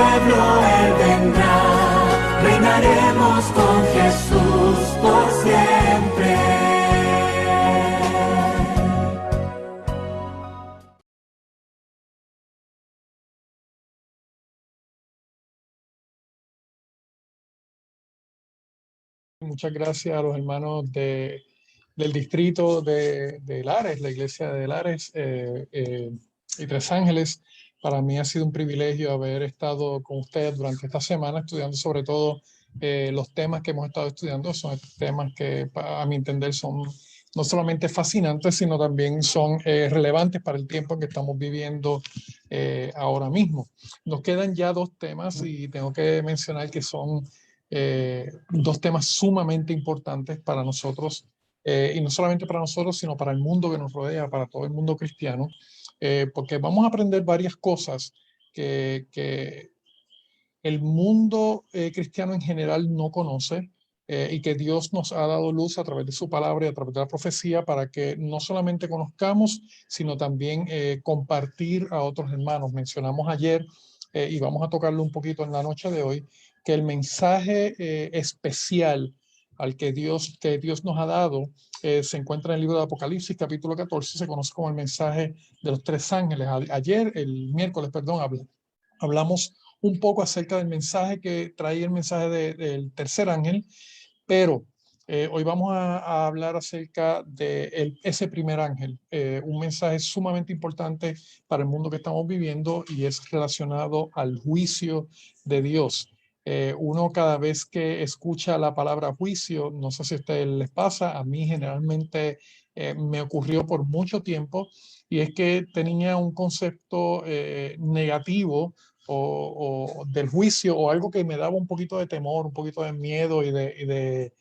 pueblo Él vendrá, reinaremos con Jesús por siempre. Muchas gracias a los hermanos del distrito de Lares, la iglesia de Lares y Tres Ángeles. Para mí ha sido un privilegio haber estado con ustedes durante esta semana estudiando sobre todo los temas que hemos estado estudiando. Son temas que a mi entender son no solamente fascinantes, sino también son relevantes para el tiempo en que estamos viviendo ahora mismo. Nos quedan ya 2 temas y tengo que mencionar que son 2 temas sumamente importantes para nosotros, y no solamente para nosotros, sino para el mundo que nos rodea, para todo el mundo cristiano, porque vamos a aprender varias cosas que el mundo cristiano en general no conoce, y que Dios nos ha dado luz a través de su palabra y a través de la profecía para que no solamente conozcamos, sino también compartir a otros hermanos. Mencionamos ayer, y vamos a tocarlo un poquito en la noche de hoy, que el mensaje especial al que Dios nos ha dado se encuentra en el libro de Apocalipsis, capítulo 14, se conoce como el mensaje de los 3 ángeles. Ayer, el miércoles, perdón, hablamos un poco acerca del mensaje que traía el mensaje del tercer ángel, pero hoy vamos a hablar acerca de ese primer ángel, un mensaje sumamente importante para el mundo que estamos viviendo y es relacionado al juicio de Dios. Uno cada vez que escucha la palabra juicio, no sé si a ustedes les pasa, a mí generalmente me ocurrió por mucho tiempo, y es que tenía un concepto negativo o del juicio, o algo que me daba un poquito de temor, un poquito de miedo y de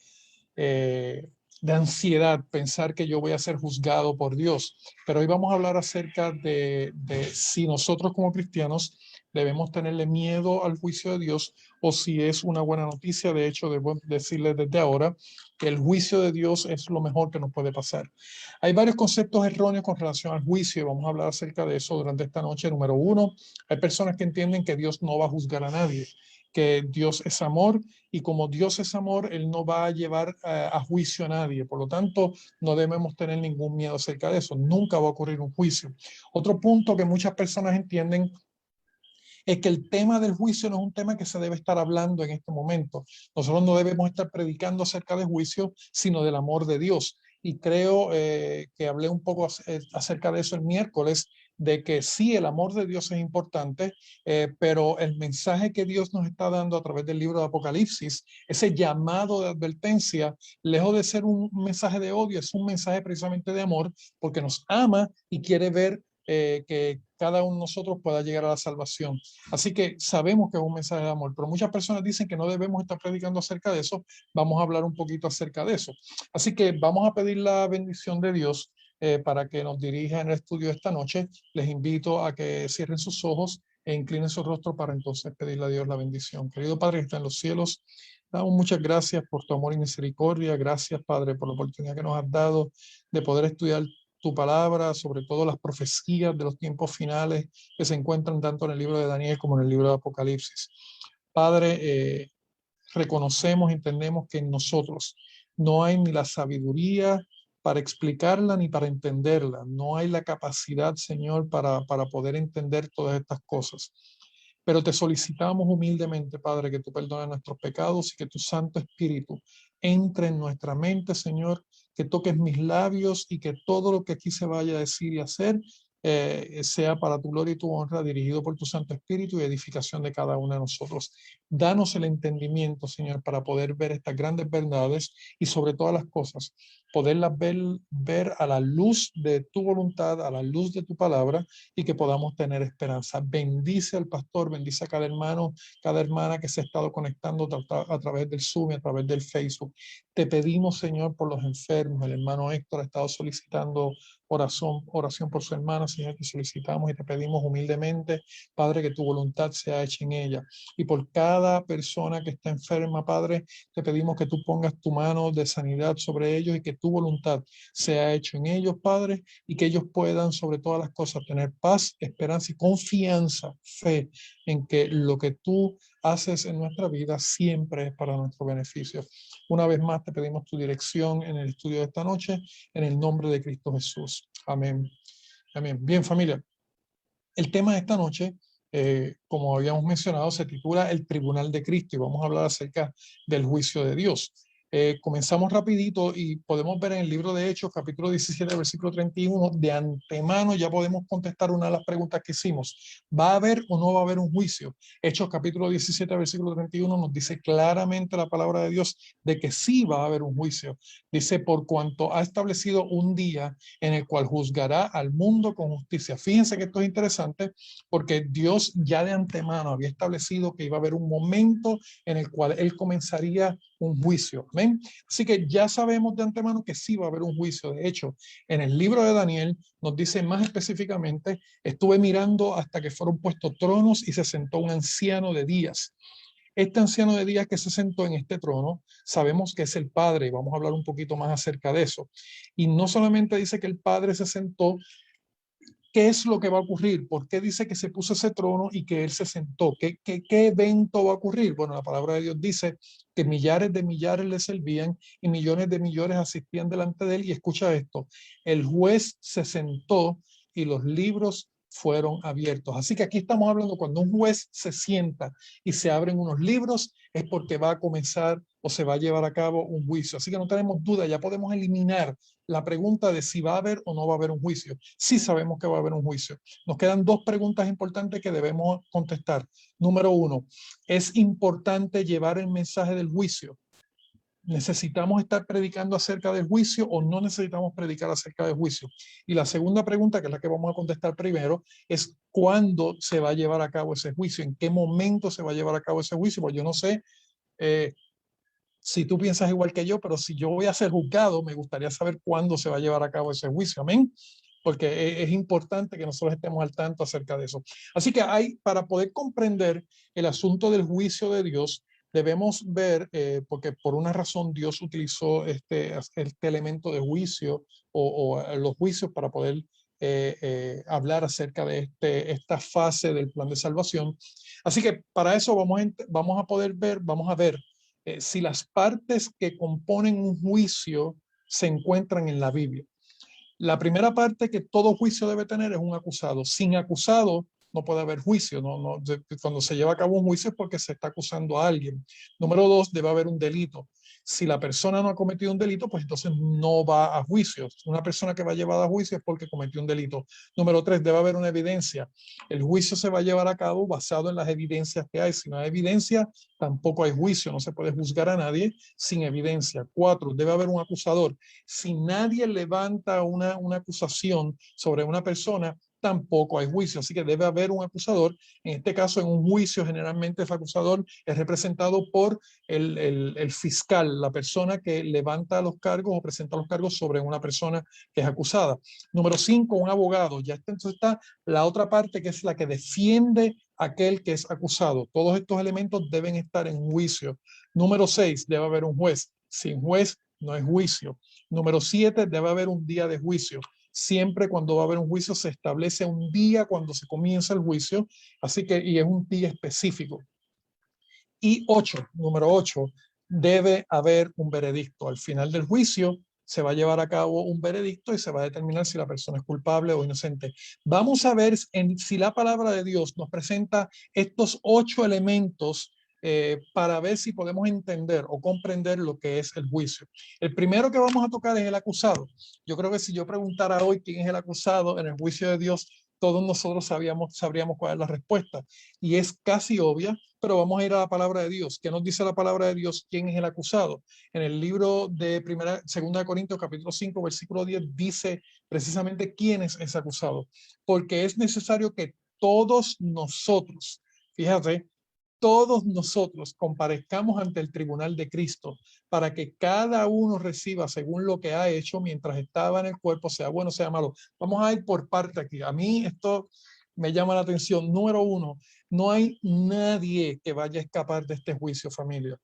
ansiedad, pensar que yo voy a ser juzgado por Dios. Pero hoy vamos a hablar acerca de si nosotros como cristianos debemos tenerle miedo al juicio de Dios o si es una buena noticia. De hecho, debo decirles desde ahora que el juicio de Dios es lo mejor que nos puede pasar. Hay varios conceptos erróneos con relación al juicio y vamos a hablar acerca de eso durante esta noche. Número 1, hay personas que entienden que Dios no va a juzgar a nadie, que Dios es amor, y como Dios es amor, Él no va a llevar a juicio a nadie. Por lo tanto, no debemos tener ningún miedo acerca de eso. Nunca va a ocurrir un juicio. Otro punto que muchas personas entienden es que el tema del juicio no es un tema que se debe estar hablando en este momento. Nosotros no debemos estar predicando acerca del juicio, sino del amor de Dios. Y creo que hablé un poco acerca de eso el miércoles, de que sí, el amor de Dios es importante, pero el mensaje que Dios nos está dando a través del libro de Apocalipsis, ese llamado de advertencia, lejos de ser un mensaje de odio, es un mensaje precisamente de amor, porque nos ama y quiere ver que cada uno de nosotros pueda llegar a la salvación. Así que sabemos que es un mensaje de amor, pero muchas personas dicen que no debemos estar predicando acerca de eso. Vamos a hablar un poquito acerca de eso. Así que vamos a pedir la bendición de Dios para que nos dirija en el estudio de esta noche. Les invito a que cierren sus ojos e inclinen su rostro para entonces pedirle a Dios la bendición. Querido Padre que está en los cielos, damos muchas gracias por tu amor y misericordia. Gracias, Padre, por la oportunidad que nos has dado de poder estudiar tu palabra, sobre todo las profecías de los tiempos finales que se encuentran tanto en el libro de Daniel como en el libro de Apocalipsis. Padre, reconocemos, entendemos que en nosotros no hay ni la sabiduría para explicarla ni para entenderla. No hay la capacidad, Señor, para poder entender todas estas cosas. Pero te solicitamos humildemente, Padre, que tú perdones nuestros pecados y que tu Santo Espíritu entre en nuestra mente, Señor, que toques mis labios y que todo lo que aquí se vaya a decir y hacer sea para tu gloria y tu honra, dirigido por tu Santo Espíritu y edificación de cada uno de nosotros. Danos el entendimiento, Señor, para poder ver estas grandes verdades y sobre todas las cosas, poderlas ver a la luz de tu voluntad, a la luz de tu palabra, y que podamos tener esperanza. Bendice al pastor, bendice a cada hermano, cada hermana que se ha estado conectando a través del Zoom y a través del Facebook. Te pedimos, Señor, por los enfermos. El hermano Héctor ha estado solicitando oración por su hermana. Señor, te solicitamos y te pedimos humildemente, Padre, que tu voluntad sea hecha en ella. Y por cada persona que está enferma, Padre, te pedimos que tú pongas tu mano de sanidad sobre ellos y que tu voluntad sea hecho en ellos, Padre, y que ellos puedan sobre todas las cosas tener paz, esperanza y confianza, fe en que lo que tú haces en nuestra vida siempre es para nuestro beneficio. Una vez más te pedimos tu dirección en el estudio de esta noche, en el nombre de Cristo Jesús. Amén. Amén. Bien, familia. El tema de esta noche, como habíamos mencionado, se titula El Tribunal de Cristo y vamos a hablar acerca del juicio de Dios. Comenzamos rapidito y podemos ver en el libro de Hechos, capítulo 17, versículo 31, de antemano ya podemos contestar una de las preguntas que hicimos. ¿Va a haber o no va a haber un juicio? Hechos, capítulo 17, versículo 31 nos dice claramente la palabra de Dios de que sí va a haber un juicio. Dice, por cuanto ha establecido un día en el cual juzgará al mundo con justicia. Fíjense que esto es interesante porque Dios ya de antemano había establecido que iba a haber un momento en el cual Él comenzaría un juicio. ¿Ven? Así que ya sabemos de antemano que sí va a haber un juicio. De hecho, en el libro de Daniel nos dice más específicamente, estuve mirando hasta que fueron puestos tronos y se sentó un anciano de días. Este anciano de días que se sentó en este trono, sabemos que es el Padre, y vamos a hablar un poquito más acerca de eso. Y no solamente dice que el Padre se sentó, ¿qué es lo que va a ocurrir? ¿Por qué dice que se puso ese trono y que él se sentó? ¿Qué evento va a ocurrir? Bueno, la palabra de Dios dice que millares de millares le servían y millones de millones asistían delante de él. Y escucha esto, el juez se sentó y los libros fueron abiertos. Así que aquí estamos hablando cuando un juez se sienta y se abren unos libros, es porque va a comenzar o se va a llevar a cabo un juicio. Así que no tenemos duda, ya podemos eliminar la pregunta de si va a haber o no va a haber un juicio. Sí sabemos que va a haber un juicio. Nos quedan dos preguntas importantes que debemos contestar. Número uno, ¿es importante llevar el mensaje del juicio? ¿Necesitamos estar predicando acerca del juicio o no necesitamos predicar acerca del juicio? Y la segunda pregunta, que es la que vamos a contestar primero, es ¿cuándo se va a llevar a cabo ese juicio? ¿En qué momento se va a llevar a cabo ese juicio? Pues yo no sé si tú piensas igual que yo, pero si yo voy a ser juzgado, me gustaría saber cuándo se va a llevar a cabo ese juicio. Amén. Porque es importante que nosotros estemos al tanto acerca de eso. Así que para poder comprender el asunto del juicio de Dios, debemos ver, porque por una razón Dios utilizó este elemento de juicio o los juicios para poder hablar acerca de esta fase del plan de salvación. Así que para eso vamos a poder ver, vamos a ver si las partes que componen un juicio se encuentran en la Biblia. La primera parte que todo juicio debe tener es un acusado. Sin acusado no puede haber juicio. Cuando se lleva a cabo un juicio es porque se está acusando a alguien. Número dos, debe haber un delito. Si la persona no ha cometido un delito, pues entonces no va a juicio. Una persona que va llevada a juicio es porque cometió un delito. Número tres, debe haber una evidencia. El juicio se va a llevar a cabo basado en las evidencias que hay. Si no hay evidencia, tampoco hay juicio. No se puede juzgar a nadie sin evidencia. Cuatro, debe haber un acusador. Si nadie levanta una acusación sobre una persona, tampoco hay juicio. Así que debe haber un acusador. En este caso, en un juicio, generalmente el acusador es representado por el fiscal, la persona que levanta los cargos o presenta los cargos sobre una persona que es acusada. Número 5, un abogado. Ya entonces está la otra parte, que es la que defiende a aquel que es acusado. Todos estos elementos deben estar en juicio. Número 6, debe haber un juez. Sin juez no hay juicio. Número 7, debe haber un día de juicio. Siempre cuando va a haber un juicio se establece un día cuando se comienza el juicio, así que y es un día específico. Y 8, número 8, debe haber un veredicto. Al final del juicio se va a llevar a cabo un veredicto y se va a determinar si la persona es culpable o inocente. Vamos a ver si la palabra de Dios nos presenta estos 8 elementos para ver si podemos entender o comprender lo que es el juicio. El primero que vamos a tocar es el acusado. Yo creo que si yo preguntara hoy quién es el acusado en el juicio de Dios, todos nosotros sabríamos cuál es la respuesta. Y es casi obvia, pero vamos a ir a la palabra de Dios. ¿Qué nos dice la palabra de Dios? ¿Quién es el acusado? En el libro de Segunda de Corintios, capítulo 5, versículo 10, dice precisamente quién es ese acusado. Porque es necesario que todos nosotros, fíjate, todos nosotros comparezcamos ante el tribunal de Cristo para que cada uno reciba según lo que ha hecho mientras estaba en el cuerpo, sea bueno, sea malo. Vamos a ir por parte aquí. A mí esto me llama la atención. Número 1, no hay nadie que vaya a escapar de este juicio, familia.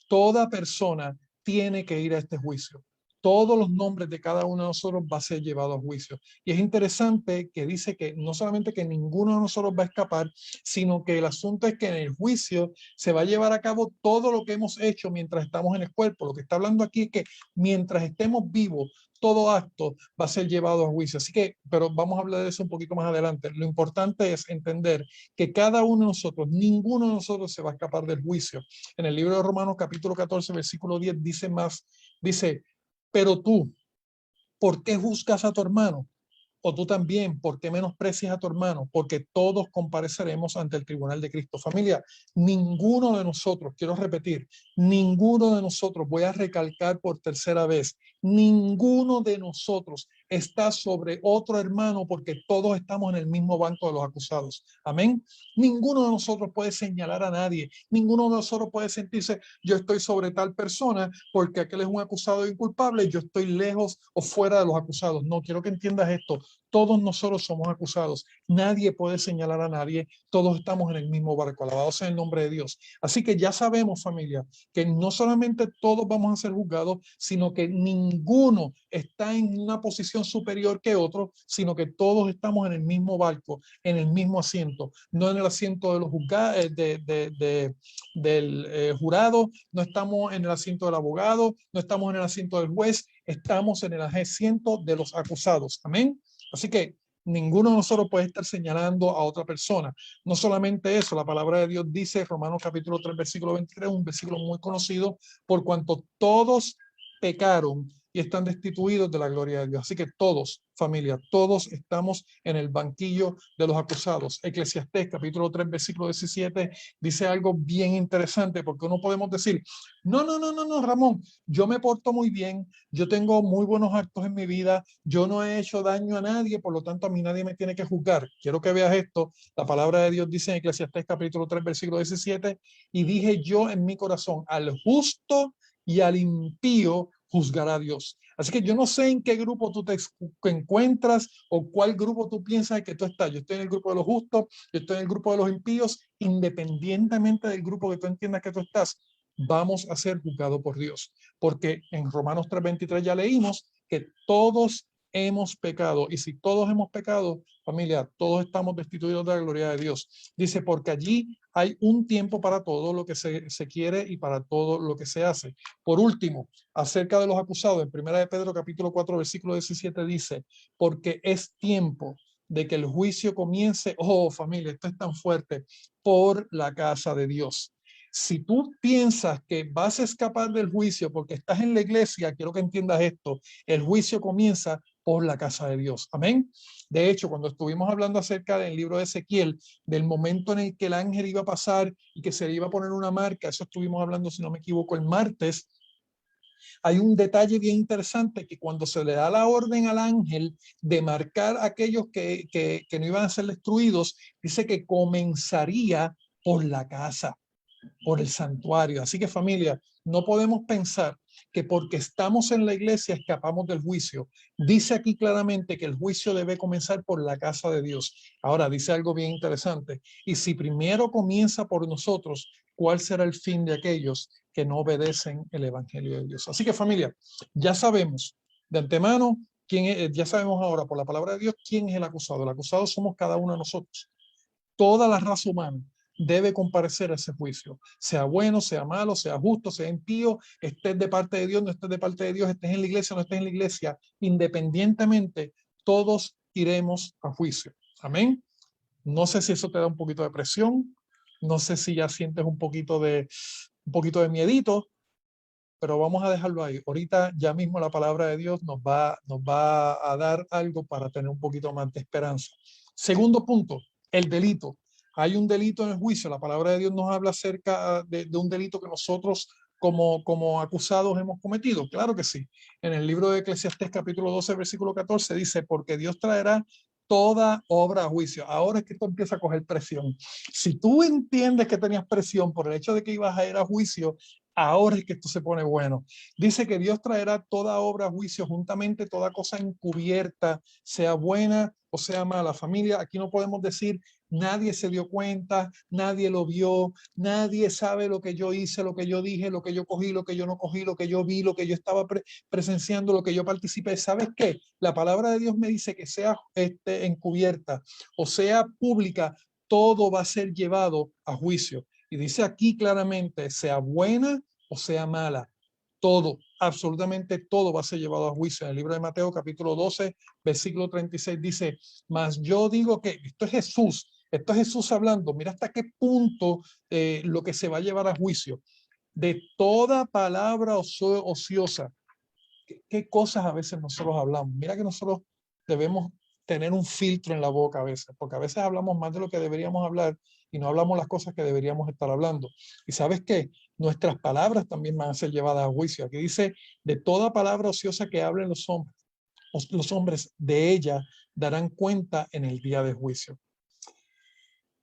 Toda persona tiene que ir a este juicio. todos los nombres de cada uno de nosotros va a ser llevado a juicio. Y es interesante que dice que no solamente que ninguno de nosotros va a escapar, sino que el asunto es que en el juicio se va a llevar a cabo todo lo que hemos hecho mientras estamos en el cuerpo. Lo que está hablando aquí es que mientras estemos vivos, todo acto va a ser llevado a juicio. Así que, pero vamos a hablar de eso un poquito más adelante. Lo importante es entender que cada uno de nosotros, ninguno de nosotros se va a escapar del juicio. En el libro de Romanos capítulo 14, versículo 10 dice más, dice, pero tú, ¿por qué juzgas a tu hermano? O tú también, ¿por qué menosprecias a tu hermano? Porque todos compareceremos ante el tribunal de Cristo. Familia, ninguno de nosotros, quiero repetir, ninguno de nosotros, voy a recalcar por tercera vez, ninguno de nosotros está sobre otro hermano porque todos estamos en el mismo banco de los acusados. Amén. Ninguno de nosotros puede señalar a nadie. Ninguno de nosotros puede sentirse, yo estoy sobre tal persona porque aquel es un acusado inculpable, yo estoy lejos o fuera de los acusados. No, quiero que entiendas esto. Todos nosotros somos acusados. Nadie puede señalar a nadie. Todos estamos en el mismo barco. Alabado sea el nombre de Dios. Así que ya sabemos, familia, que no solamente todos vamos a ser juzgados, sino que ninguno está en una posición superior que otro, sino que todos estamos en el mismo barco, en el mismo asiento, no en el asiento de los juzgados, del jurado, no estamos en el asiento del abogado, no estamos en el asiento del juez, estamos en el asiento de los acusados. Amén. Así que ninguno de nosotros puede estar señalando a otra persona. No solamente eso, la palabra de Dios dice, Romanos capítulo 3, versículo 23, un versículo muy conocido, por cuanto todos pecaron y están destituidos de la gloria de Dios. Así que todos, familia, todos estamos en el banquillo de los acusados. Eclesiastés capítulo 3, versículo 17 dice algo bien interesante, porque no podemos decir, no, Ramón, yo me porto muy bien, yo tengo muy buenos actos en mi vida, yo no he hecho daño a nadie, por lo tanto a mí nadie me tiene que juzgar. Quiero que veas esto. La palabra de Dios dice en Eclesiastés capítulo 3, versículo 17, y dije yo en mi corazón, al justo y al impío juzgará a Dios. Así que yo no sé en qué grupo tú te encuentras o cuál grupo tú piensas que tú estás. Yo estoy en el grupo de los justos, yo estoy en el grupo de los impíos, independientemente del grupo que tú entiendas que tú estás, vamos a ser juzgados por Dios. Porque en Romanos 3:23 ya leímos que todos hemos pecado, y si todos hemos pecado, familia, todos estamos destituidos de la gloria de Dios. Dice, porque allí hay un tiempo para todo lo que se quiere y para todo lo que se hace. Por último, acerca de los acusados, en 1 de Pedro capítulo 4, versículo 17 dice, porque es tiempo de que el juicio comience, oh familia, esto es tan fuerte, por la casa de Dios. Si tú piensas que vas a escapar del juicio porque estás en la iglesia, quiero que entiendas esto, el juicio comienza por la casa de Dios. Amén. De hecho, cuando estuvimos hablando acerca del libro de Ezequiel, del momento en el que el ángel iba a pasar y que se le iba a poner una marca, eso estuvimos hablando, si no me equivoco, el martes, hay un detalle bien interesante que cuando se le da la orden al ángel de marcar a aquellos que no iban a ser destruidos, dice que comenzaría por la casa, por el santuario. Así que familia, no podemos pensar que porque estamos en la iglesia escapamos del juicio. Dice aquí claramente que el juicio debe comenzar por la casa de Dios. Ahora dice algo bien interesante. Y si primero comienza por nosotros, ¿cuál será el fin de aquellos que no obedecen el evangelio de Dios? Así que familia, ya sabemos de antemano quién es, ya sabemos ahora por la palabra de Dios quién es el acusado. El acusado somos cada uno de nosotros. Toda la raza humana debe comparecer a ese juicio, sea bueno, sea malo, sea justo, sea impío, estés de parte de Dios, no estés de parte de Dios, estés en la iglesia, no estés en la iglesia, independientemente, todos iremos a juicio. Amén. No sé si eso te da un poquito de presión, no sé si ya sientes un poquito de miedito, pero vamos a dejarlo ahí. Ahorita ya mismo la palabra de Dios nos va a dar algo para tener un poquito más de esperanza. Segundo punto, el delito. Hay un delito en el juicio. La palabra de Dios nos habla acerca de un delito que nosotros como acusados hemos cometido. Claro que sí. En el libro de Eclesiastés capítulo 12, versículo 14 dice, porque Dios traerá toda obra a juicio. Ahora es que esto empieza a coger presión. Si tú entiendes que tenías presión por el hecho de que ibas a ir a juicio, ahora es que esto se pone bueno. Dice que Dios traerá toda obra a juicio, juntamente toda cosa encubierta, sea buena o sea mala. Familia, aquí no podemos decir nadie se dio cuenta, nadie lo vio, nadie sabe lo que yo hice, lo que yo dije, lo que yo cogí, lo que yo no cogí, lo que yo vi, lo que yo estaba presenciando, lo que yo participé. ¿Sabes qué? La palabra de Dios me dice que sea encubierta o sea pública, todo va a ser llevado a juicio. Y dice aquí claramente, sea buena o sea mala, todo, absolutamente todo va a ser llevado a juicio. En el libro de Mateo capítulo 12, versículo 36 dice, mas yo digo que esto es Jesús hablando, mira hasta qué punto lo que se va a llevar a juicio. De toda palabra ociosa, ¿qué cosas a veces nosotros hablamos? Mira que nosotros debemos tener un filtro en la boca a veces, porque a veces hablamos más de lo que deberíamos hablar y no hablamos las cosas que deberíamos estar hablando. Y ¿sabes qué? Nuestras palabras también van a ser llevadas a juicio. Aquí dice, de toda palabra ociosa que hablen los hombres de ella darán cuenta en el día de juicio.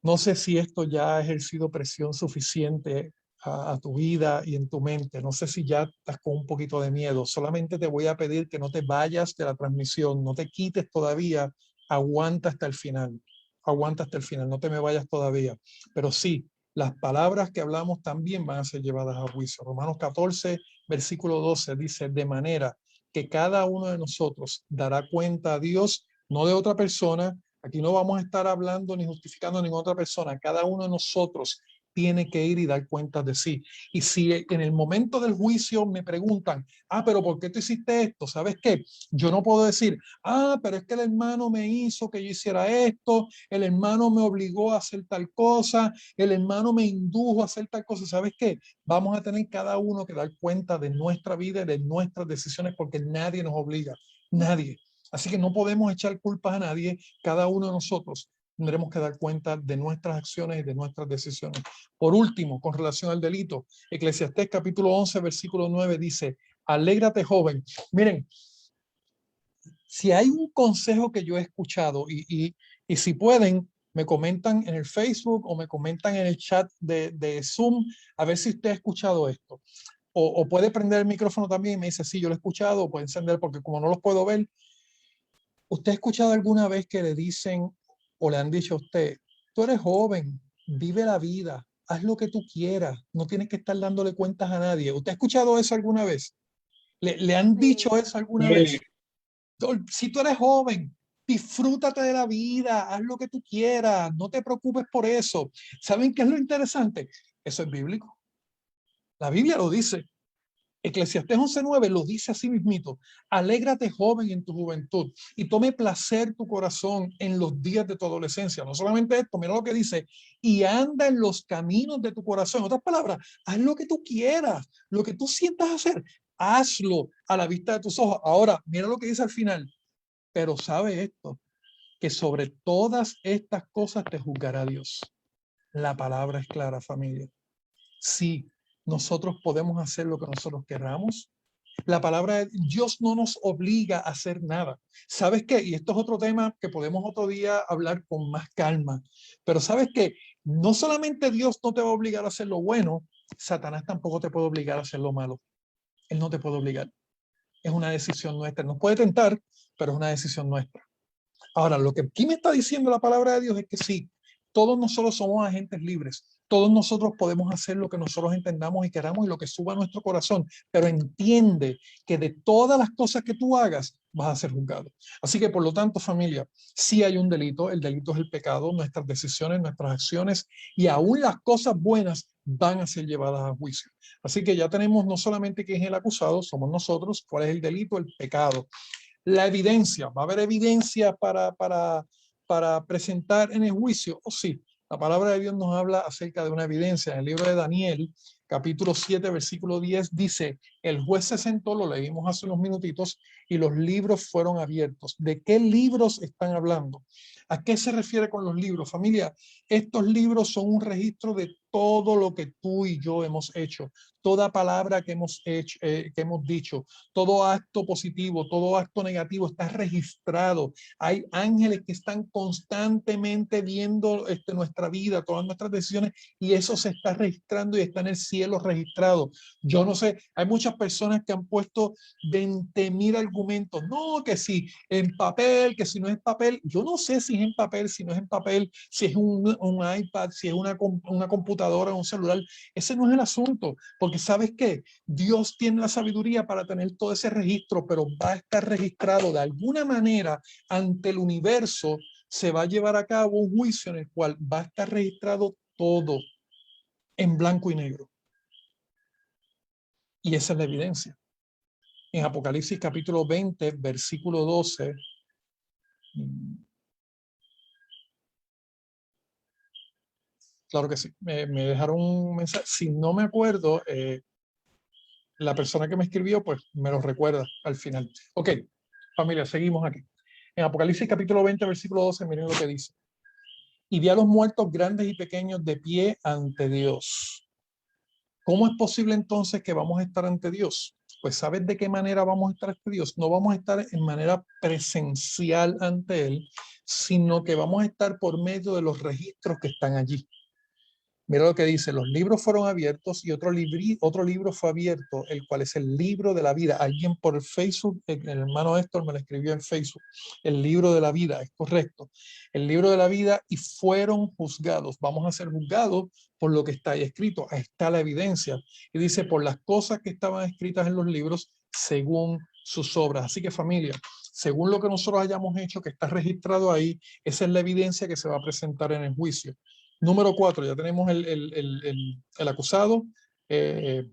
No sé si esto ya ha ejercido presión suficiente a tu vida y en tu mente. No sé si ya estás con un poquito de miedo. Solamente te voy a pedir que no te vayas de la transmisión, no te quites todavía, aguanta hasta el final. Aguanta hasta el final, no te me vayas todavía. Pero sí, las palabras que hablamos también van a ser llevadas a juicio. Romanos 14, versículo 12 dice, de manera que cada uno de nosotros dará cuenta a Dios, no de otra persona. Aquí no vamos a estar hablando ni justificando a ninguna otra persona. Cada uno de nosotros tiene que ir y dar cuenta de sí. Y si en el momento del juicio me preguntan, pero ¿por qué tú hiciste esto? ¿Sabes qué? Yo no puedo decir, pero es que el hermano me hizo que yo hiciera esto, el hermano me obligó a hacer tal cosa, el hermano me indujo a hacer tal cosa. ¿Sabes qué? Vamos a tener cada uno que dar cuenta de nuestra vida y de nuestras decisiones porque nadie nos obliga, nadie. Así que no podemos echar culpas a nadie, cada uno de nosotros tendremos que dar cuenta de nuestras acciones y de nuestras decisiones. Por último, con relación al delito, Eclesiastés capítulo 11, versículo 9 dice, alégrate joven. Miren, si hay un consejo que yo he escuchado y si pueden, me comentan en el Facebook o me comentan en el chat de Zoom, a ver si usted ha escuchado esto. O puede prender el micrófono también y me dice, sí, yo lo he escuchado, o puede encender porque como no los puedo ver. ¿Usted ha escuchado alguna vez que le dicen o le han dicho a usted, tú eres joven, vive la vida, haz lo que tú quieras, no tienes que estar dándole cuentas a nadie? ¿Usted ha escuchado eso alguna vez? ¿Le han dicho eso alguna vez? Si tú eres joven, disfrútate de la vida, haz lo que tú quieras, no te preocupes por eso. ¿Saben qué es lo interesante? Eso es bíblico. La Biblia lo dice. Eclesiastés 11:9 lo dice así mismito. Alégrate joven en tu juventud y tome placer tu corazón en los días de tu adolescencia. No solamente esto, mira lo que dice, y anda en los caminos de tu corazón. En otras palabras, haz lo que tú quieras, lo que tú sientas hacer, hazlo a la vista de tus ojos. Ahora, mira lo que dice al final. Pero sabe esto, que sobre todas estas cosas te juzgará Dios. La palabra es clara, familia. Sí, nosotros podemos hacer lo que nosotros queramos. La palabra de Dios no nos obliga a hacer nada. ¿Sabes qué? Y esto es otro tema que podemos otro día hablar con más calma. Pero ¿sabes qué? No solamente Dios no te va a obligar a hacer lo bueno, Satanás tampoco te puede obligar a hacer lo malo. Él no te puede obligar. Es una decisión nuestra. Nos puede tentar, pero es una decisión nuestra. Ahora, lo que aquí me está diciendo la palabra de Dios es que sí, todos nosotros somos agentes libres. Todos nosotros podemos hacer lo que nosotros entendamos y queramos y lo que suba a nuestro corazón, pero entiende que de todas las cosas que tú hagas vas a ser juzgado. Así que por lo tanto, familia, sí hay un delito. El delito es el pecado, nuestras decisiones, nuestras acciones y aún las cosas buenas van a ser llevadas a juicio. Así que ya tenemos no solamente quién es el acusado, somos nosotros, cuál es el delito, el pecado. La evidencia, ¿va a haber evidencia para presentar en el juicio? ¿O sí? La palabra de Dios nos habla acerca de una evidencia. En el libro de Daniel, capítulo 7, versículo 10, dice, el juez se sentó, lo leímos hace unos minutitos, y los libros fueron abiertos. ¿De qué libros están hablando? ¿A qué se refiere con los libros? Familia, estos libros son un registro de todo lo que tú y yo hemos hecho, toda palabra que hemos hecho, que hemos dicho, todo acto positivo, todo acto negativo está registrado. Hay ángeles que están constantemente viendo nuestra vida, todas nuestras decisiones, y eso se está registrando y está en el cielo registrado. Yo no sé, hay muchas muchas personas que han puesto 20.000 argumentos. No, que si en papel, que si no es papel. Yo no sé si es en papel, si no es en papel, si es un iPad, si es una computadora, un celular. Ese no es el asunto, porque ¿sabes qué? Dios tiene la sabiduría para tener todo ese registro, pero va a estar registrado de alguna manera ante el universo. Se va a llevar a cabo un juicio en el cual va a estar registrado todo en blanco y negro. Y esa es la evidencia. En Apocalipsis capítulo 20, versículo 12, claro que sí, me dejaron un mensaje, si no me acuerdo, la persona que me escribió, pues me lo recuerda al final. Ok, familia, seguimos aquí. En Apocalipsis capítulo 20, versículo 12, miren lo que dice. Y vi a los muertos grandes y pequeños de pie ante Dios. ¿Cómo es posible entonces que vamos a estar ante Dios? Pues ¿sabes de qué manera vamos a estar ante Dios? No vamos a estar en manera presencial ante Él, sino que vamos a estar por medio de los registros que están allí. Mira lo que dice, los libros fueron abiertos y otro libro fue abierto, el cual es el libro de la vida. Alguien por Facebook, el hermano Héctor me lo escribió en Facebook, el libro de la vida, es correcto. El libro de la vida y fueron juzgados. Vamos a ser juzgados por lo que está ahí escrito. Ahí está la evidencia. Y dice, por las cosas que estaban escritas en los libros según sus obras. Así que familia, según lo que nosotros hayamos hecho, que está registrado ahí, esa es la evidencia que se va a presentar en el juicio. Número 4, ya tenemos el acusado, el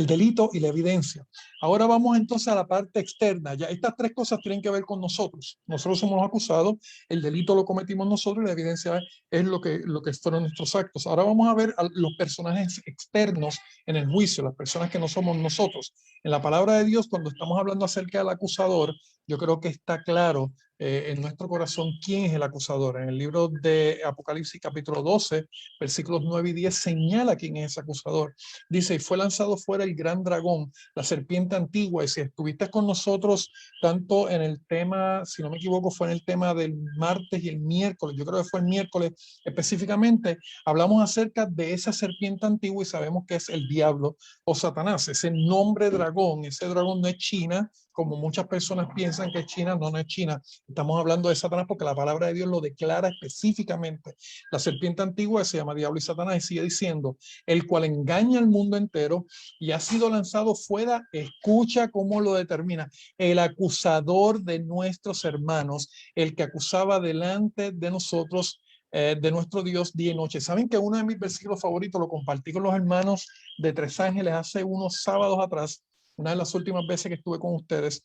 delito y la evidencia. Ahora vamos entonces a la parte externa. Ya estas tres cosas tienen que ver con nosotros. Nosotros somos los acusados, el delito lo cometimos nosotros y la evidencia es lo que fueron nuestros actos. Ahora vamos a ver a los personajes externos en el juicio, las personas que no somos nosotros. En la palabra de Dios, cuando estamos hablando acerca del acusador, yo creo que está claro en nuestro corazón quién es el acusador. En el libro de Apocalipsis capítulo 12, versículos 9 y 10 señala quién es ese acusador. Dice, y fue lanzado fuera el gran dragón, la serpiente antigua. Y si estuviste con nosotros tanto en el tema, si no me equivoco, fue en el tema del martes y el miércoles, yo creo que fue el miércoles específicamente, hablamos acerca de esa serpiente antigua y sabemos que es el diablo o Satanás. Ese nombre dragón, ese dragón no es China, como muchas personas piensan que es China, no es China. Estamos hablando de Satanás porque la palabra de Dios lo declara específicamente. La serpiente antigua se llama diablo y Satanás y sigue diciendo, el cual engaña al mundo entero y ha sido lanzado fuera. Escucha cómo lo determina. El acusador de nuestros hermanos, el que acusaba delante de nosotros, de nuestro Dios día y noche. Saben que uno de mis versículos favoritos lo compartí con los hermanos de Tres Ángeles hace unos sábados atrás, una de las últimas veces que estuve con ustedes.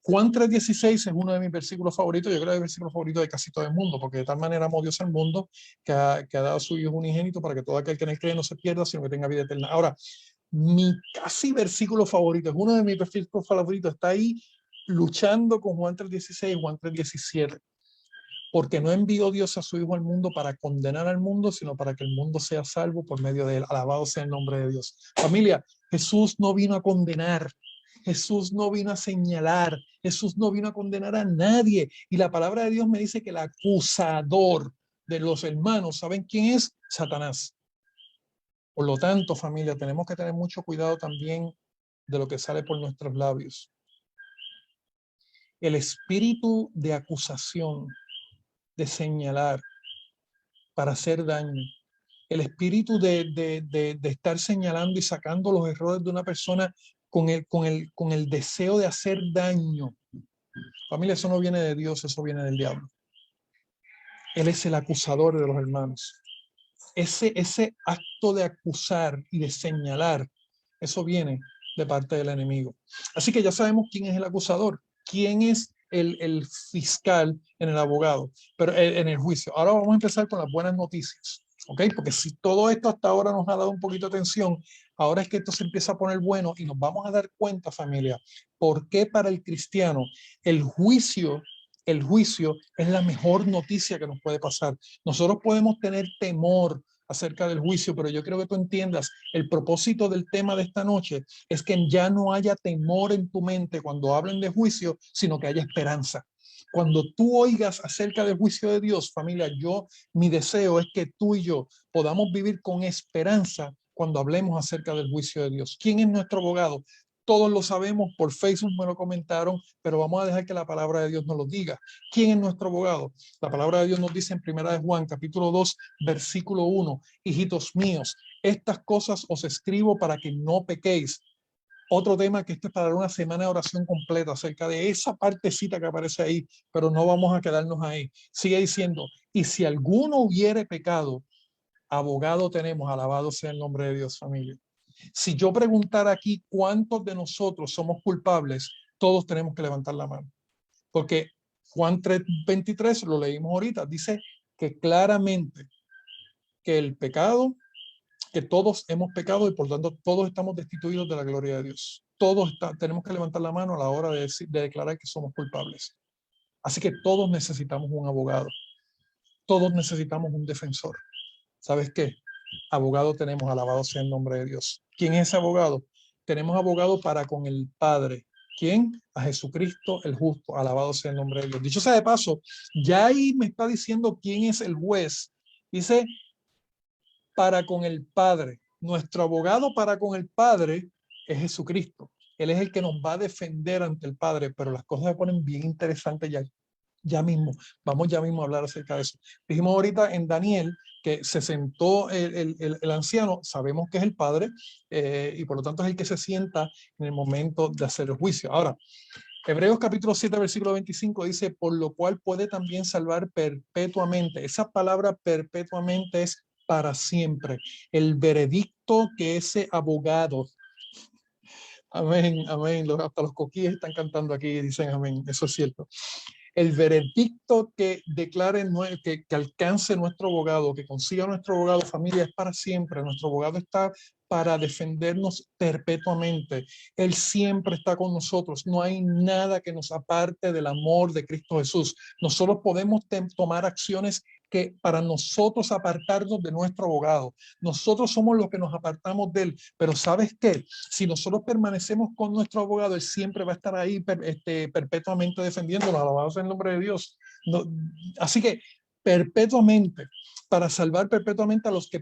Juan 3:16 es uno de mis versículos favoritos. Yo creo que es el versículo favorito de casi todo el mundo, porque de tal manera amó Dios al mundo que ha dado a su Hijo unigénito para que todo aquel que en él cree no se pierda, sino que tenga vida eterna. Ahora, mi casi versículo favorito, es uno de mis versículos favoritos, está ahí luchando con Juan 3:16 y Juan 3:17. Porque no envió Dios a su Hijo al mundo para condenar al mundo, sino para que el mundo sea salvo por medio de él. Alabado sea el nombre de Dios. Familia, Jesús no vino a condenar. Jesús no vino a señalar. Jesús no vino a condenar a nadie. Y la palabra de Dios me dice que el acusador de los hermanos, ¿saben quién es? Satanás. Por lo tanto, familia, tenemos que tener mucho cuidado también de lo que sale por nuestros labios. El espíritu de acusación, de señalar para hacer daño, el espíritu de estar señalando y sacando los errores de una persona con el deseo de hacer daño. Familia, eso no viene de Dios, eso viene del diablo. Él es el acusador de los hermanos. Ese acto de acusar y de señalar, eso viene de parte del enemigo. Así que ya sabemos quién es el acusador, quién es el fiscal en el abogado, pero en el juicio. Ahora vamos a empezar con las buenas noticias, ¿ok? Porque si todo esto hasta ahora nos ha dado un poquito de atención, ahora es que esto se empieza a poner bueno y nos vamos a dar cuenta, familia, por qué para el cristiano el juicio es la mejor noticia que nos puede pasar. Nosotros podemos tener temor acerca del juicio, pero yo creo que tú entiendas, el propósito del tema de esta noche es que ya no haya temor en tu mente cuando hablen de juicio, sino que haya esperanza. Cuando tú oigas acerca del juicio de Dios, familia, mi deseo es que tú y yo podamos vivir con esperanza cuando hablemos acerca del juicio de Dios. ¿Quién es nuestro abogado? Todos lo sabemos, por Facebook me lo comentaron, pero vamos a dejar que la palabra de Dios nos lo diga. ¿Quién es nuestro abogado? La palabra de Dios nos dice en Primera de Juan, capítulo 2, versículo 1, hijitos míos, estas cosas os escribo para que no pequéis. Otro tema que esto es para dar una semana de oración completa acerca de esa partecita que aparece ahí, pero no vamos a quedarnos ahí. Sigue diciendo, y si alguno hubiere pecado, abogado tenemos, alabado sea el nombre de Dios, familia. Si yo preguntara aquí cuántos de nosotros somos culpables, todos tenemos que levantar la mano. Porque Juan 3:23, lo leímos ahorita, dice que claramente que el pecado, que todos hemos pecado y por tanto todos estamos destituidos de la gloria de Dios. Tenemos que levantar la mano a la hora de declarar que somos culpables. Así que todos necesitamos un abogado. Todos necesitamos un defensor. ¿Sabes qué? Abogado tenemos, alabado sea el nombre de Dios. ¿Quién es ese abogado? Tenemos abogado para con el Padre. ¿Quién? A Jesucristo el justo, alabado sea el nombre de Dios. Dicho sea de paso, ya ahí me está diciendo quién es el juez. Dice, para con el Padre. Nuestro abogado para con el Padre es Jesucristo. Él es el que nos va a defender ante el Padre, pero las cosas se ponen bien interesantes ya mismo. Vamos ya mismo a hablar acerca de eso. Dijimos ahorita en Daniel que se sentó el anciano, sabemos que es el Padre, y por lo tanto es el que se sienta en el momento de hacer el juicio. Ahora, Hebreos capítulo 7, versículo 25 dice, por lo cual puede también salvar perpetuamente. Esa palabra perpetuamente es para siempre. El veredicto que ese abogado, amén, amén, hasta los coquíes están cantando aquí y dicen amén, eso es cierto. El veredicto que declare, que alcance nuestro abogado, que consiga nuestro abogado, familia, es para siempre. Nuestro abogado está para defendernos perpetuamente. Él siempre está con nosotros. No hay nada que nos aparte del amor de Cristo Jesús. Nosotros podemos tomar acciones que para nosotros apartarnos de nuestro abogado. Nosotros somos los que nos apartamos de él. Pero ¿sabes qué? Si nosotros permanecemos con nuestro abogado, él siempre va a estar ahí perpetuamente defendiéndonos. Alabado sea el nombre de Dios. No, así que perpetuamente, para salvar perpetuamente a los que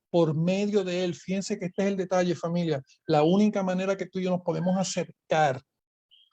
por medio de él, fíjense que este es el detalle, familia, la única manera que tú y yo nos podemos acercar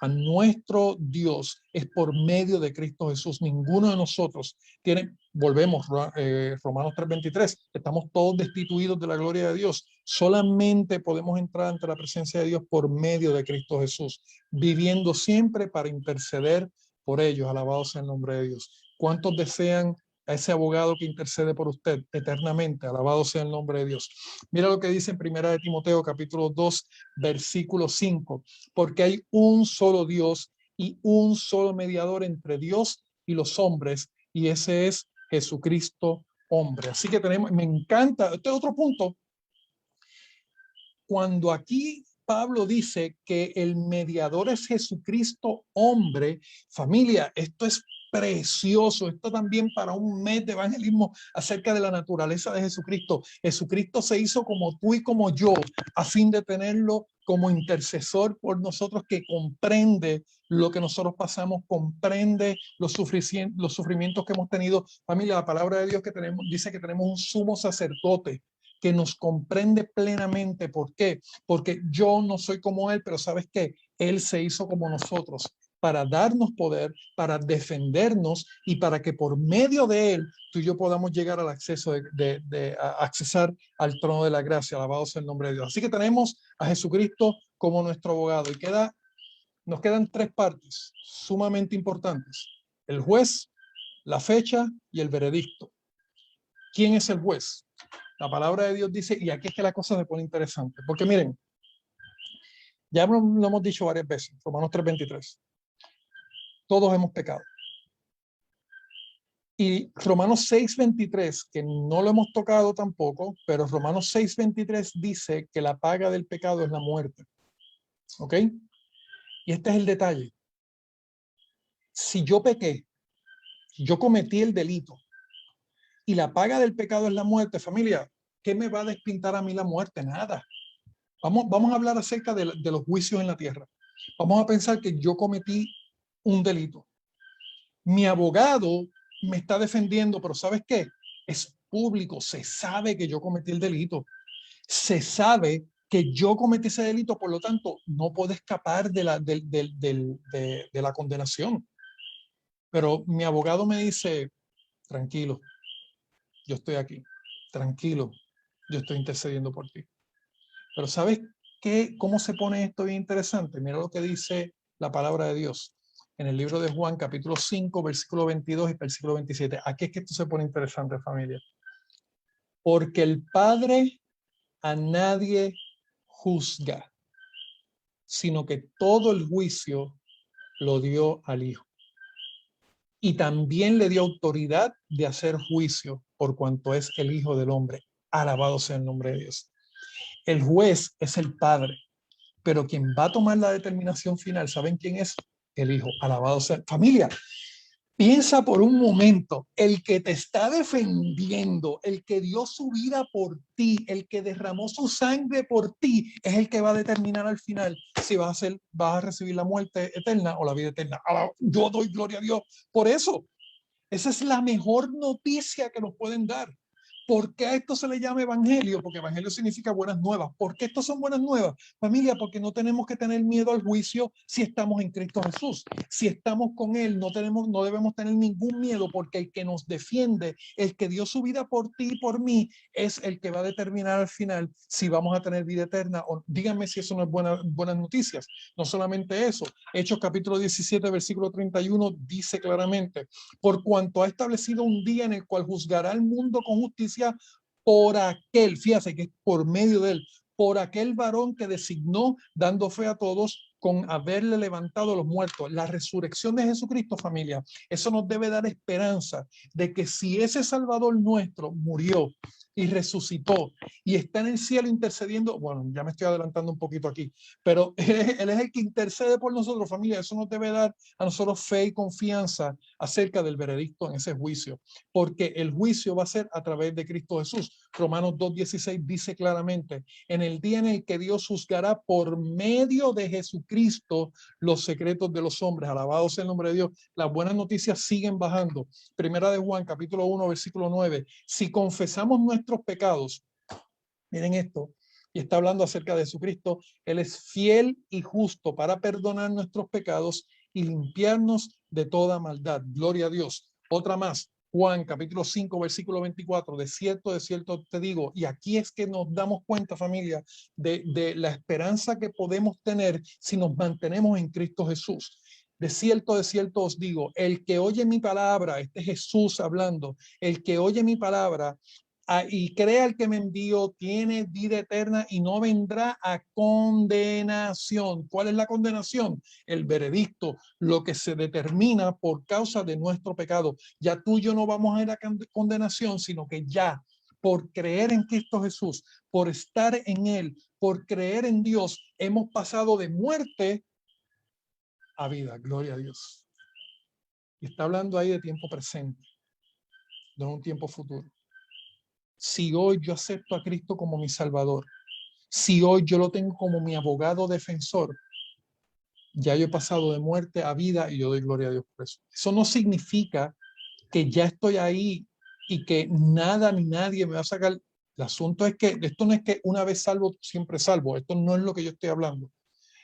a nuestro Dios es por medio de Cristo Jesús. Ninguno de nosotros tiene, volvemos, Romanos 3:23, estamos todos destituidos de la gloria de Dios. Solamente podemos entrar ante la presencia de Dios por medio de Cristo Jesús, viviendo siempre para interceder por ellos. Alabado sea el nombre de Dios. ¿Cuántos desean a ese abogado que intercede por usted eternamente? Alabado sea el nombre de Dios. Mira lo que dice en Primera de Timoteo, capítulo 2, versículo 5. Porque hay un solo Dios y un solo mediador entre Dios y los hombres, y ese es Jesucristo hombre. Así que me encanta, este es otro punto. Cuando aquí Pablo dice que el mediador es Jesucristo hombre, familia, esto es precioso. Esto también para un mes de evangelismo acerca de la naturaleza de Jesucristo. Jesucristo se hizo como tú y como yo, a fin de tenerlo como intercesor por nosotros, que comprende lo que nosotros pasamos, comprende los sufrimientos que hemos tenido. Familia, la palabra de Dios que tenemos dice que tenemos un sumo sacerdote que nos comprende plenamente. ¿Por qué? Porque yo no soy como él, pero ¿sabes qué? Él se hizo como nosotros para darnos poder, para defendernos y para que por medio de él tú y yo podamos llegar al acceso a accesar al trono de la gracia. Alabado sea el nombre de Dios. Así que tenemos a Jesucristo como nuestro abogado y nos quedan tres partes sumamente importantes: el juez, la fecha y el veredicto. ¿Quién es el juez? La palabra de Dios dice, y aquí es que la cosa se pone interesante, porque miren, ya lo hemos dicho varias veces, Romanos 3:23, todos hemos pecado. Y Romanos 6:23, que no lo hemos tocado tampoco, pero Romanos 6:23 dice que la paga del pecado es la muerte. ¿Ok? Y este es el detalle. Si yo pequé, yo cometí el delito, y la paga del pecado es la muerte, familia, ¿qué me va a despintar a mí la muerte? Nada. Vamos a hablar acerca de los juicios en la tierra. Vamos a pensar que yo cometí un delito. Mi abogado me está defendiendo, pero ¿sabes qué? Es público, se sabe que yo cometí el delito. Se sabe que yo cometí ese delito, por lo tanto, no puedo escapar de la condenación. Pero mi abogado me dice, tranquilo, yo estoy aquí, tranquilo, yo estoy intercediendo por ti. Pero ¿sabes qué? ¿Cómo se pone esto bien interesante? Mira lo que dice la palabra de Dios en el libro de Juan, capítulo 5, versículo 22 y versículo 27. Aquí es que esto se pone interesante, familia. Porque el Padre a nadie juzga, sino que todo el juicio lo dio al Hijo. Y también le dio autoridad de hacer juicio por cuanto es el Hijo del Hombre. Alabado sea el nombre de Dios. El juez es el Padre, pero quien va a tomar la determinación final, ¿saben quién es? El Hijo. Alabado sea. Familia, piensa por un momento, el que te está defendiendo, el que dio su vida por ti, el que derramó su sangre por ti, es el que va a determinar al final si vas a recibir la muerte eterna o la vida eterna. Yo doy gloria a Dios por eso. Esa es la mejor noticia que nos pueden dar. ¿Por qué a esto se le llama evangelio? Porque evangelio significa buenas nuevas. ¿Por qué estos son buenas nuevas? Familia, porque no tenemos que tener miedo al juicio si estamos en Cristo Jesús. Si estamos con Él, no debemos tener ningún miedo, porque el que nos defiende, el que dio su vida por ti y por mí, es el que va a determinar al final si vamos a tener vida eterna. O díganme si eso no es buenas noticias. No solamente eso. Hechos capítulo 17, versículo 31 dice claramente: por cuanto ha establecido un día en el cual juzgará al mundo con justicia por aquel, fíjate que es por medio de él, por aquel varón que designó, dando fe a todos con haberle levantado a los muertos. La resurrección de Jesucristo, familia, eso nos debe dar esperanza de que si ese Salvador nuestro murió y resucitó y está en el cielo intercediendo, bueno, ya me estoy adelantando un poquito aquí, pero él es el que intercede por nosotros, familia. Eso nos debe dar a nosotros fe y confianza acerca del veredicto en ese juicio, porque el juicio va a ser a través de Cristo Jesús. Romanos 2:16 dice claramente: en el día en el que Dios juzgará por medio de Jesucristo los secretos de los hombres. Alabado sea el nombre de Dios. Las buenas noticias siguen bajando. Primera de Juan, capítulo 1, versículo 9. Si confesamos nuestros pecados, miren esto, y está hablando acerca de Jesucristo, Él es fiel y justo para perdonar nuestros pecados y limpiarnos de toda maldad. Gloria a Dios. Otra más, Juan capítulo 5, versículo 24, de cierto te digo, y aquí es que nos damos cuenta, familia, de la esperanza que podemos tener si nos mantenemos en Cristo Jesús. De cierto os digo, el que oye mi palabra, este es Jesús hablando, el que oye mi palabra y crea el que me envió, tiene vida eterna y no vendrá a condenación. ¿Cuál es la condenación? El veredicto, lo que se determina por causa de nuestro pecado. Ya tú y yo no vamos a ir a condenación, sino que ya por creer en Cristo Jesús, por estar en Él, por creer en Dios, hemos pasado de muerte a vida. Gloria a Dios. Y está hablando ahí de tiempo presente, no un tiempo futuro. Si hoy yo acepto a Cristo como mi Salvador, si hoy yo lo tengo como mi abogado defensor, ya yo he pasado de muerte a vida y yo doy gloria a Dios por eso. Eso no significa que ya estoy ahí y que nada ni nadie me va a sacar. El asunto es que esto no es que una vez salvo, siempre salvo. Esto no es lo que yo estoy hablando.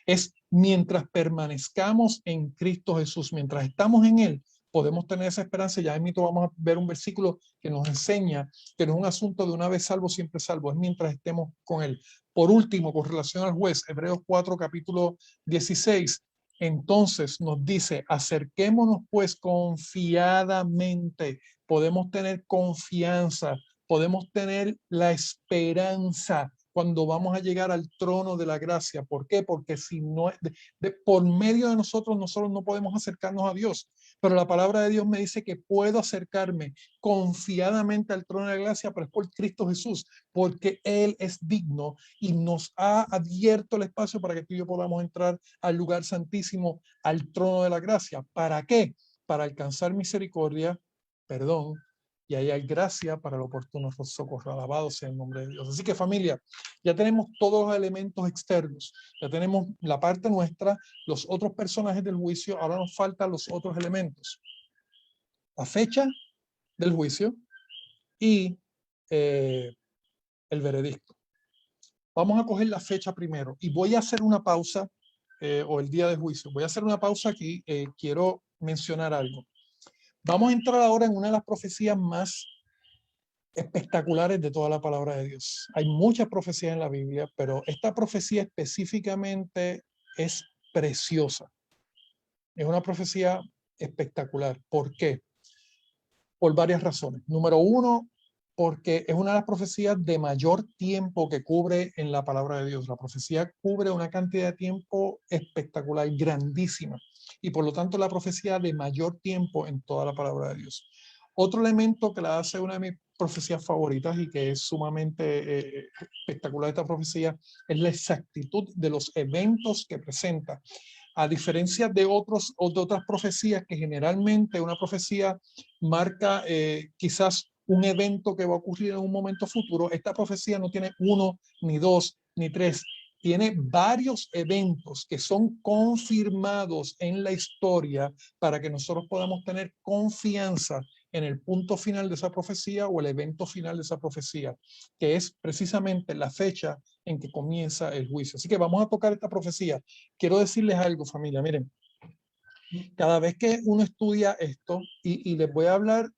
Es mientras permanezcamos en Cristo Jesús, mientras estamos en Él, podemos tener esa esperanza. Ya en mito vamos a ver un versículo que nos enseña que no es un asunto de una vez salvo, siempre salvo, es mientras estemos con Él. Por último, con relación al juez, Hebreos 4, capítulo 16, entonces nos dice: acerquémonos pues confiadamente. Podemos tener confianza, podemos tener la esperanza cuando vamos a llegar al trono de la gracia. ¿Por qué? Porque si no, por medio de nosotros no podemos acercarnos a Dios. Pero la palabra de Dios me dice que puedo acercarme confiadamente al trono de la gracia, pero es por Cristo Jesús, porque Él es digno y nos ha abierto el espacio para que tú y yo podamos entrar al lugar santísimo, al trono de la gracia. ¿Para qué? Para alcanzar misericordia, perdón, y ahí hay gracia para el oportuno socorro. Alabado sea el nombre de Dios. Así que, familia, ya tenemos todos los elementos externos, ya tenemos la parte nuestra, los otros personajes del juicio. Ahora nos faltan los otros elementos: la fecha del juicio y el veredicto. Vamos a coger la fecha primero y voy a hacer una pausa, o el día de juicio. Voy a hacer una pausa aquí. Quiero mencionar algo. Vamos a entrar ahora en una de las profecías más espectaculares de toda la palabra de Dios. Hay muchas profecías en la Biblia, pero esta profecía específicamente es preciosa. Es una profecía espectacular. ¿Por qué? Por varias razones. Número uno, porque es una de las profecías de mayor tiempo que cubre en la palabra de Dios. La profecía cubre una cantidad de tiempo espectacular, grandísima, y por lo tanto la profecía de mayor tiempo en toda la palabra de Dios. Otro elemento que la hace una de mis profecías favoritas y que es sumamente espectacular esta profecía es la exactitud de los eventos que presenta. A diferencia de otras profecías que generalmente una profecía marca quizás un evento que va a ocurrir en un momento futuro, esta profecía no tiene uno, ni dos, ni tres. Tiene varios eventos que son confirmados en la historia para que nosotros podamos tener confianza en el punto final de esa profecía o el evento final de esa profecía, que es precisamente la fecha en que comienza el juicio. Así que vamos a tocar esta profecía. Quiero decirles algo, familia. Miren, cada vez que uno estudia esto, y les voy a hablar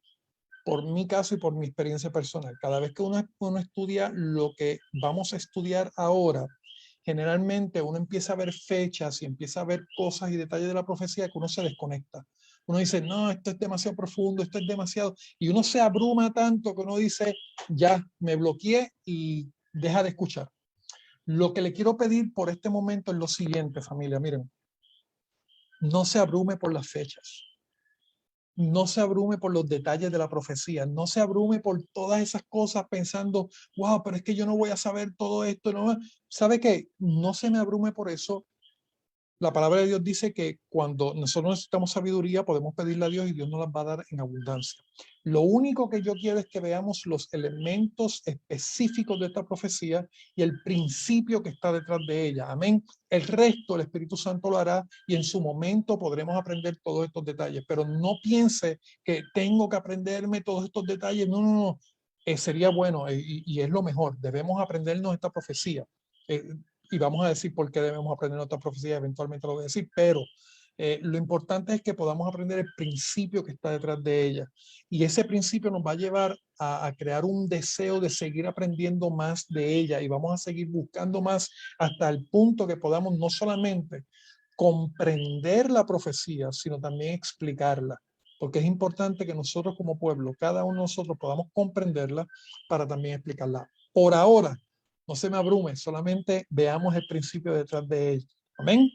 por mi caso y por mi experiencia personal, cada vez que uno estudia lo que vamos a estudiar ahora, generalmente uno empieza a ver fechas y empieza a ver cosas y detalles de la profecía que uno se desconecta. Uno dice, no, esto es demasiado profundo, esto es demasiado, y uno se abruma tanto que uno dice, ya, me bloqueé y deja de escuchar. Lo que le quiero pedir por este momento es lo siguiente, familia, miren, no se abrume por las fechas. No se abrume por los detalles de la profecía, no se abrume por todas esas cosas pensando, wow, pero es que yo no voy a saber todo esto. No, ¿sabe qué? No se me abrume por eso. La palabra de Dios dice que cuando nosotros necesitamos sabiduría, podemos pedirle a Dios y Dios nos las va a dar en abundancia. Lo único que yo quiero es que veamos los elementos específicos de esta profecía y el principio que está detrás de ella. Amén. El resto, el Espíritu Santo lo hará y en su momento podremos aprender todos estos detalles. Pero no piense que tengo que aprenderme todos estos detalles. No, no, no. Sería bueno y es lo mejor. Debemos aprendernos esta profecía. Y vamos a decir por qué debemos aprender otra profecía, eventualmente lo voy a decir, pero lo importante es que podamos aprender el principio que está detrás de ella. Y ese principio nos va a llevar a crear un deseo de seguir aprendiendo más de ella y vamos a seguir buscando más hasta el punto que podamos no solamente comprender la profecía, sino también explicarla. Porque es importante que nosotros como pueblo, cada uno de nosotros podamos comprenderla para también explicarla. Por ahora, no se me abrume, solamente veamos el principio detrás de él. Amén.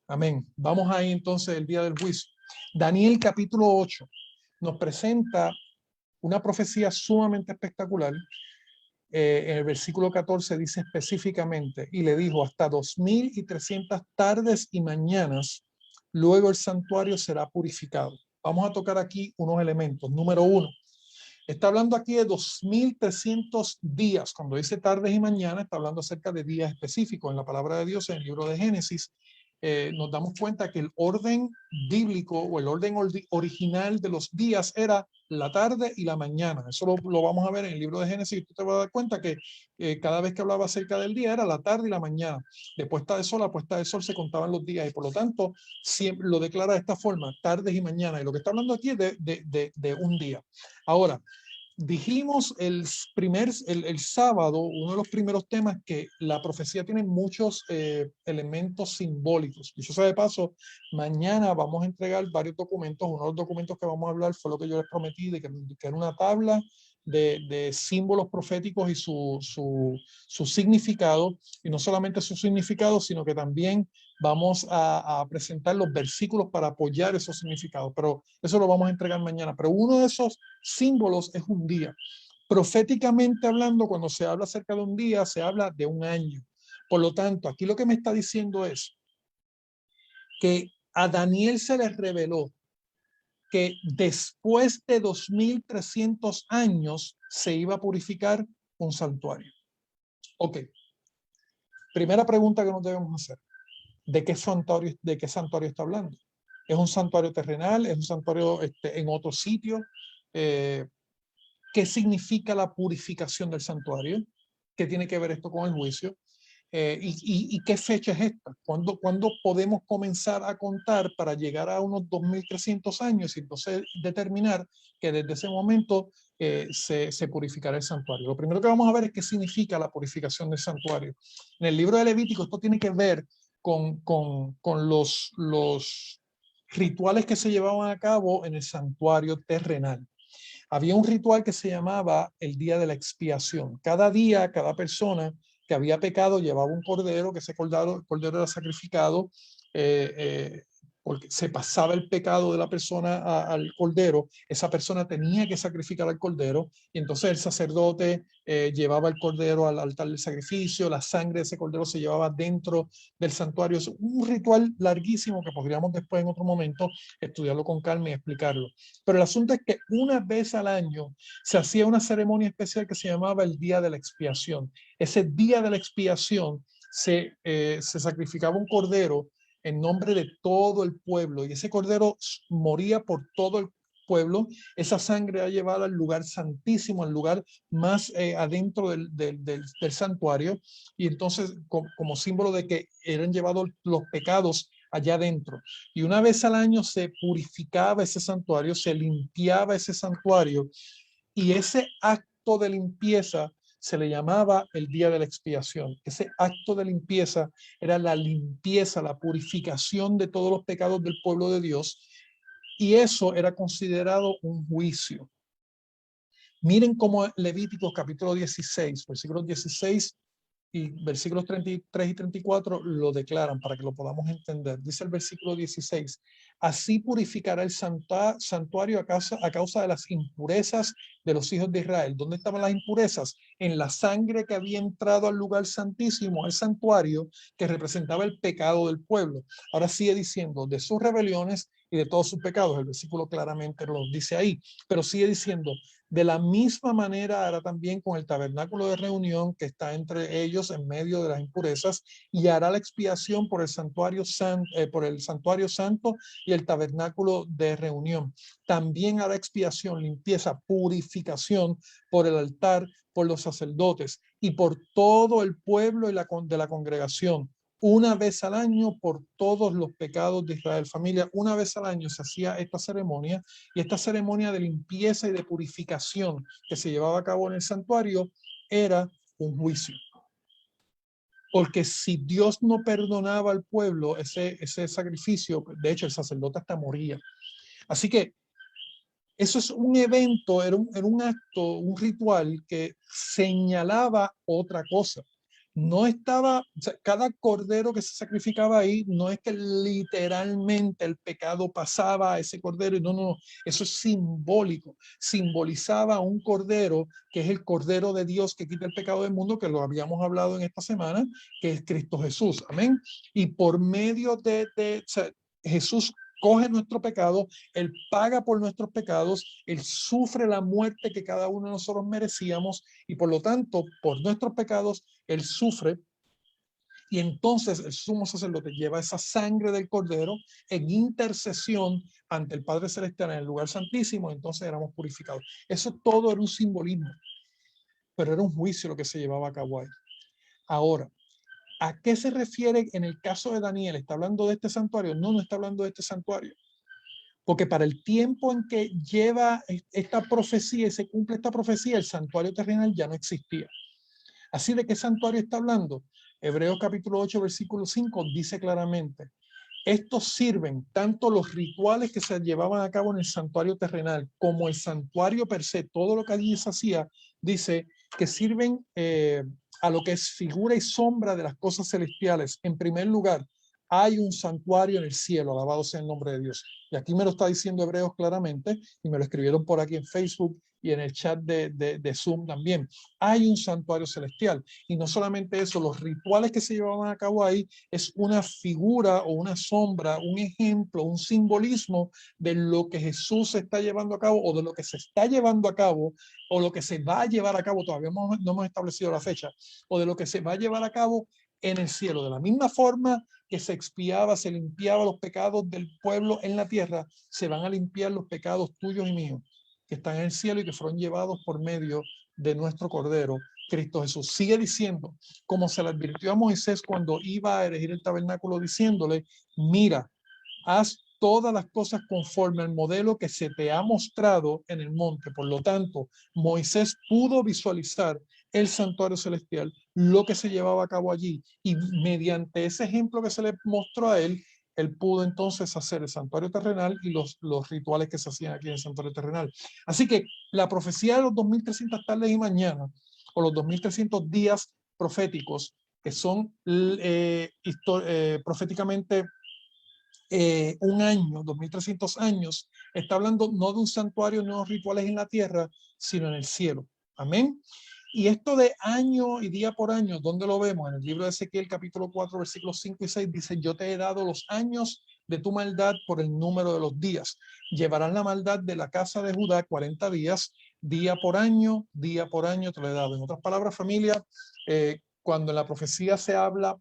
Amén. Vamos ahí entonces el día del juicio. Daniel capítulo 8 nos presenta una profecía sumamente espectacular. En el versículo 14 dice específicamente, y le dijo, hasta 2300 tardes y mañanas, luego el santuario será purificado. Vamos a tocar aquí unos elementos. Número uno, está hablando aquí de 2300 días. Cuando dice tardes y mañana, está hablando acerca de días específicos. En la palabra de Dios, en el libro de Génesis, nos damos cuenta que el orden bíblico o el orden original de los días era la tarde y la mañana. Eso lo vamos a ver en el libro de Génesis y tú te vas a dar cuenta que cada vez que hablaba acerca del día era la tarde y la mañana. De puesta de sol a puesta de sol se contaban los días y por lo tanto siempre lo declara de esta forma, tardes y mañana. Y lo que está hablando aquí es de un día. Ahora, dijimos el sábado, uno de los primeros temas, que la profecía tiene muchos elementos simbólicos. Dicho sea de paso, mañana vamos a entregar varios documentos. Uno de los documentos que vamos a hablar fue lo que yo les prometí, de que era una tabla de símbolos proféticos y su significado, y no solamente su significado, sino que también vamos a presentar los versículos para apoyar esos significados, pero eso lo vamos a entregar mañana. Pero uno de esos símbolos es un día. Proféticamente hablando, cuando se habla acerca de un día, se habla de un año. Por lo tanto, aquí lo que me está diciendo es que a Daniel se le reveló que después de 2300 años se iba a purificar un santuario. Ok. Primera pregunta que nos debemos hacer. ¿De qué santuario está hablando? ¿Es un santuario terrenal? ¿Es un santuario en otro sitio? ¿Qué significa la purificación del santuario? ¿Qué tiene que ver esto con el juicio? ¿Y qué fecha es esta? ¿Cuándo podemos comenzar a contar para llegar a unos 2300 años y entonces determinar que desde ese momento se purificará el santuario? Lo primero que vamos a ver es qué significa la purificación del santuario. En el libro de Levítico esto tiene que ver con los rituales que se llevaban a cabo en el santuario terrenal. Había un ritual que se llamaba el día de la expiación. Cada día, cada persona que había pecado llevaba un cordero, que ese cordero era sacrificado, porque se pasaba el pecado de la persona al cordero. Esa persona tenía que sacrificar al cordero y entonces el sacerdote llevaba el cordero al altar del sacrificio, la sangre de ese cordero se llevaba dentro del santuario. Es un ritual larguísimo que podríamos después en otro momento estudiarlo con calma y explicarlo. Pero el asunto es que una vez al año se hacía una ceremonia especial que se llamaba el Día de la Expiación. Ese Día de la Expiación se sacrificaba un cordero en nombre de todo el pueblo y ese cordero moría por todo el pueblo. Esa sangre era llevada al lugar santísimo, al lugar más adentro del santuario, y entonces como símbolo de que eran llevados los pecados allá adentro. Y una vez al año se purificaba ese santuario, se limpiaba ese santuario, y ese acto de limpieza se le llamaba el día de la expiación. Ese acto de limpieza era la limpieza, la purificación de todos los pecados del pueblo de Dios, y eso era considerado un juicio. Miren cómo Levíticos capítulo 16, versículos 16 y versículos 33 y 34 lo declaran para que lo podamos entender. Dice el versículo 16: así purificará el santuario a causa de las impurezas de los hijos de Israel. ¿Dónde estaban las impurezas? En la sangre que había entrado al lugar santísimo, al santuario, que representaba el pecado del pueblo. Ahora sigue diciendo, de sus rebeliones y de todos sus pecados. El versículo claramente lo dice ahí, pero sigue diciendo, de la misma manera hará también con el tabernáculo de reunión que está entre ellos en medio de las impurezas, y hará la expiación por el santuario santo y el tabernáculo de reunión. También hará expiación, limpieza, purificación por el altar, por los sacerdotes y por todo el pueblo de la congregación, una vez al año por todos los pecados de Israel. Familia, una vez al año se hacía esta ceremonia, y esta ceremonia de limpieza y de purificación que se llevaba a cabo en el santuario era un juicio. Porque si Dios no perdonaba al pueblo ese sacrificio, de hecho el sacerdote hasta moría. Así que eso es un evento, era un acto, un ritual que señalaba otra cosa. No estaba, o sea, cada cordero que se sacrificaba ahí, no es que literalmente el pecado pasaba a ese cordero, y no, eso es simbólico. Simbolizaba un cordero que es el cordero de Dios que quita el pecado del mundo, que lo habíamos hablado en esta semana, que es Cristo Jesús. Amén. Y por medio o sea, Jesús coge nuestro pecado, Él paga por nuestros pecados, Él sufre la muerte que cada uno de nosotros merecíamos, y por lo tanto, por nuestros pecados, Él sufre, y entonces el sumo sacerdote lleva esa sangre del cordero en intercesión ante el Padre Celestial en el lugar santísimo, y entonces éramos purificados. Eso todo era un simbolismo, pero era un juicio lo que se llevaba a cabo ahí. Ahora, ¿a qué se refiere en el caso de Daniel? ¿Está hablando de este santuario? No está hablando de este santuario. Porque para el tiempo en que lleva esta profecía y se cumple esta profecía, el santuario terrenal ya no existía. Así, ¿de qué santuario está hablando? Hebreos capítulo 8, versículo 5 dice claramente, estos sirven tanto los rituales que se llevaban a cabo en el santuario terrenal como el santuario per se, todo lo que allí se hacía, dice que sirven a lo que es figura y sombra de las cosas celestiales. En primer lugar, hay un santuario en el cielo, alabado sea el nombre de Dios. Y aquí me lo está diciendo Hebreos claramente, y me lo escribieron por aquí en Facebook y en el chat de Zoom también. Hay un santuario celestial, y no solamente eso, los rituales que se llevaban a cabo ahí es una figura o una sombra, un ejemplo, un simbolismo de lo que Jesús está llevando a cabo, o de lo que se está llevando a cabo, o lo que se va a llevar a cabo, todavía no hemos establecido la fecha, o de lo que se va a llevar a cabo en el cielo. De la misma forma que se expiaba, se limpiaba los pecados del pueblo en la tierra, se van a limpiar los pecados tuyos y míos, que están en el cielo y que fueron llevados por medio de nuestro Cordero Cristo Jesús. Sigue diciendo, como se le advirtió a Moisés cuando iba a erigir el tabernáculo, diciéndole, mira, haz todas las cosas conforme al modelo que se te ha mostrado en el monte. Por lo tanto, Moisés pudo visualizar el santuario celestial, lo que se llevaba a cabo allí, y mediante ese ejemplo que se le mostró a él pudo entonces hacer el santuario terrenal y los rituales que se hacían aquí en el santuario terrenal. Así que la profecía de los 2300 tardes y mañanas, o los 2300 días proféticos, que son proféticamente un año, 2300 años, está hablando no de un santuario, no de rituales en la tierra, sino en el cielo. Amén. Y esto de año y día por año, ¿dónde lo vemos? En el libro de Ezequiel, capítulo 4, versículos 5 y 6, dice, yo te he dado los años de tu maldad por el número de los días. Llevarán la maldad de la casa de Judá 40 días, día por año te lo he dado. En otras palabras, familia, cuando en la profecía se habla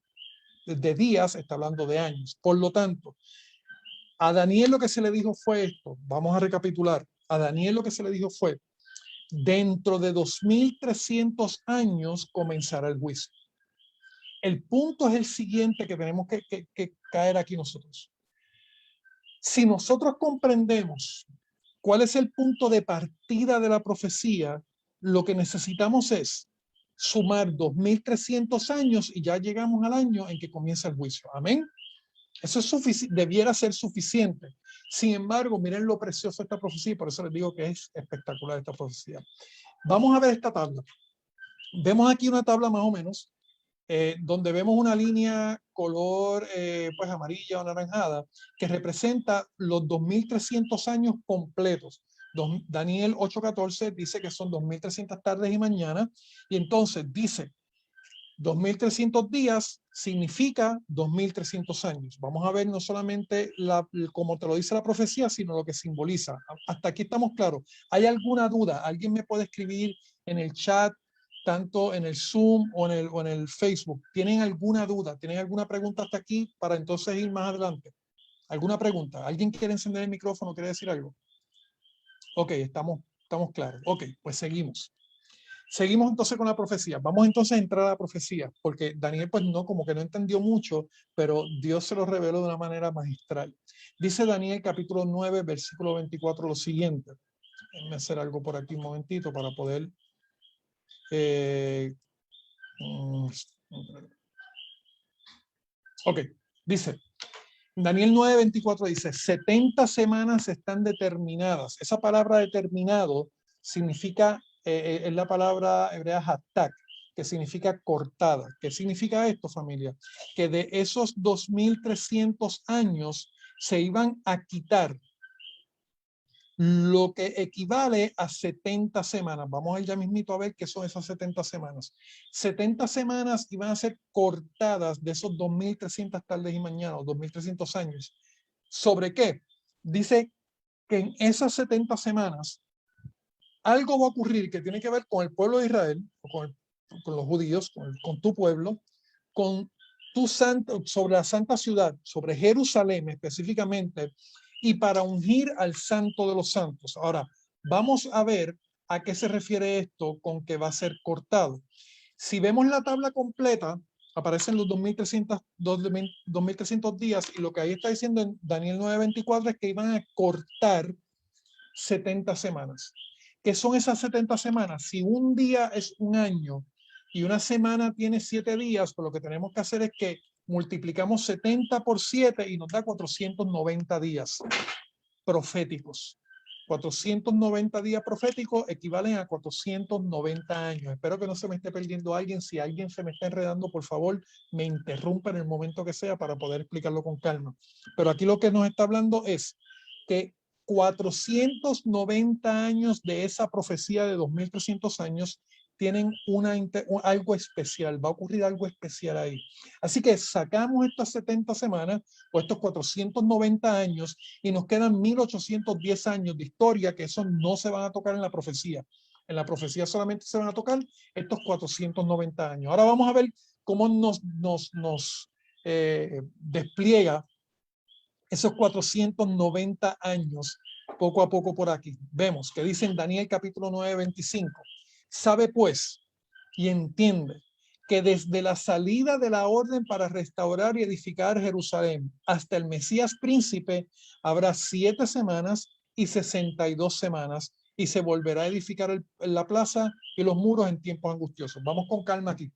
de días, está hablando de años. Por lo tanto, a Daniel lo que se le dijo fue esto. Vamos a recapitular. A Daniel lo que se le dijo fue, dentro de 2300 años comenzará el juicio. El punto es el siguiente que tenemos que caer aquí nosotros. Si nosotros comprendemos cuál es el punto de partida de la profecía, lo que necesitamos es sumar 2300 años y ya llegamos al año en que comienza el juicio. Amén. Eso es debiera ser suficiente. Sin embargo, miren lo precioso de esta profecía, y por eso les digo que es espectacular esta profecía. Vamos a ver esta tabla. Vemos aquí una tabla más o menos, donde vemos una línea color pues amarilla o anaranjada, que representa los 2300 años completos. Daniel 8:14 dice que son 2300 tardes y mañanas, y entonces dice 2300 días significa 2300 años. Vamos a ver no solamente como te lo dice la profecía, sino lo que simboliza. Hasta aquí estamos claros. ¿Hay alguna duda? ¿Alguien me puede escribir en el chat, tanto en el Zoom o en el Facebook? ¿Tienen alguna duda? ¿Tienen alguna pregunta hasta aquí para entonces ir más adelante? ¿Alguna pregunta? ¿Alguien quiere encender el micrófono? ¿Quiere decir algo? Ok, estamos claros. Ok, pues seguimos. Seguimos entonces con la profecía. Vamos entonces a entrar a la profecía, porque Daniel pues no, como que no entendió mucho, pero Dios se lo reveló de una manera magistral. Dice Daniel capítulo 9, versículo 24 lo siguiente. Déjenme hacer algo por aquí un momentito para poder... ok, dice... Daniel 9:24 dice, 70 semanas están determinadas. Esa palabra determinado significa, es la palabra hebrea hatak, que significa cortada. ¿Qué significa esto, familia? Que de esos 2300 años se iban a quitar lo que equivale a 70 semanas. Vamos a ir ya mismito a ver qué son esas 70 semanas. 70 semanas iban a ser cortadas de esos 2300 tardes y mañanas, 2300 años. ¿Sobre qué? Dice que en esas 70 semanas algo va a ocurrir que tiene que ver con el pueblo de Israel, o con los judíos, con tu pueblo, con tu santo, sobre la santa ciudad, sobre Jerusalén específicamente, y para ungir al santo de los santos. Ahora, vamos a ver a qué se refiere esto con que va a ser cortado. Si vemos la tabla completa, aparecen los 2300 días, y lo que ahí está diciendo en Daniel 9:24 es que iban a cortar 70 semanas. ¿Qué son esas 70 semanas? Si un día es un año y una semana tiene 7 días, pues lo que tenemos que hacer es que multiplicamos 70 por 7 y nos da 490 días proféticos. 490 días proféticos equivalen a 490 años. Espero que no se me esté perdiendo alguien. Si alguien se me está enredando, por favor, me interrumpa en el momento que sea para poder explicarlo con calma. Pero aquí lo que nos está hablando es que 490 años de esa profecía de 2300 años tienen algo especial, va a ocurrir algo especial ahí. Así que sacamos estas 70 semanas o estos 490 años y nos quedan 1810 años de historia, que eso no se van a tocar en la profecía. En la profecía solamente se van a tocar estos 490 años. Ahora vamos a ver cómo nos despliega esos 490 años poco a poco por aquí. Vemos que dice en Daniel capítulo 9:25, sabe pues y entiende que desde la salida de la orden para restaurar y edificar Jerusalén hasta el Mesías príncipe habrá 7 semanas y 62 semanas, y se volverá a edificar la plaza y los muros en tiempos angustiosos. Vamos con calma aquí.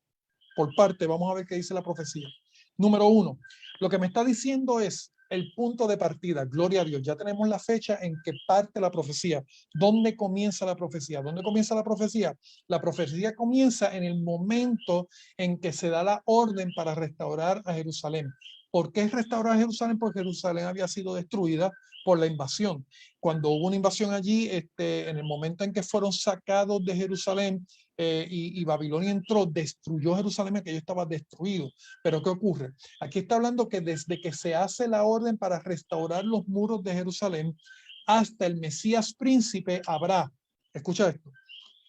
Por parte, vamos a ver qué dice la profecía. Número 1, lo que me está diciendo es el punto de partida. Gloria a Dios. Ya tenemos la fecha en que parte la profecía. ¿Dónde comienza la profecía? ¿Dónde comienza la profecía? La profecía comienza en el momento en que se da la orden para restaurar a Jerusalén. ¿Por qué restaurar a Jerusalén? Porque Jerusalén había sido destruida por la invasión. Cuando hubo una invasión allí, en el momento en que fueron sacados de Jerusalén, y Babilonia entró, destruyó Jerusalén, aquello estaba destruido. Pero ¿qué ocurre? Aquí está hablando que desde que se hace la orden para restaurar los muros de Jerusalén hasta el Mesías príncipe habrá, escucha esto,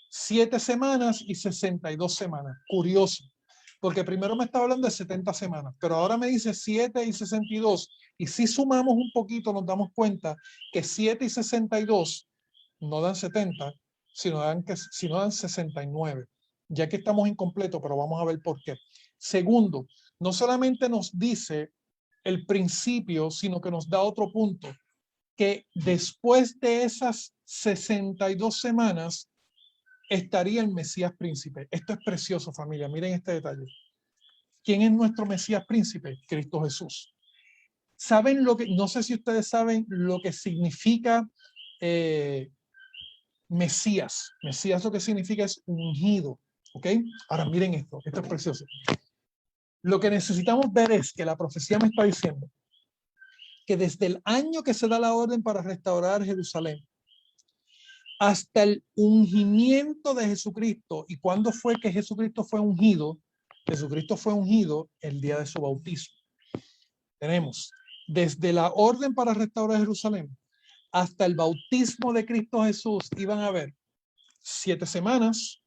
7 semanas y 62 semanas. Curioso, porque primero me estaba hablando de 70 semanas, pero ahora me dice 7 y 62. Y si sumamos un poquito, nos damos cuenta que 7 y 62 no dan 70, sino dan 69. Ya que estamos incompletos, pero vamos a ver por qué. Segundo, no solamente nos dice el principio, sino que nos da otro punto, que después de esas 62 semanas estaría el Mesías príncipe. Esto es precioso, familia. Miren este detalle. ¿Quién es nuestro Mesías príncipe? Cristo Jesús. ¿Saben lo que, no sé si ustedes saben lo que significa Mesías? Mesías lo que significa es ungido. ¿Ok? Ahora miren esto. Esto es precioso. Lo que necesitamos ver es que la profecía me está diciendo que desde el año que se da la orden para restaurar Jerusalén hasta el ungimiento de Jesucristo. ¿Y cuándo fue que Jesucristo fue ungido? Jesucristo fue ungido el día de su bautismo. Tenemos desde la orden para restaurar Jerusalén hasta el bautismo de Cristo Jesús, iban a haber 7 semanas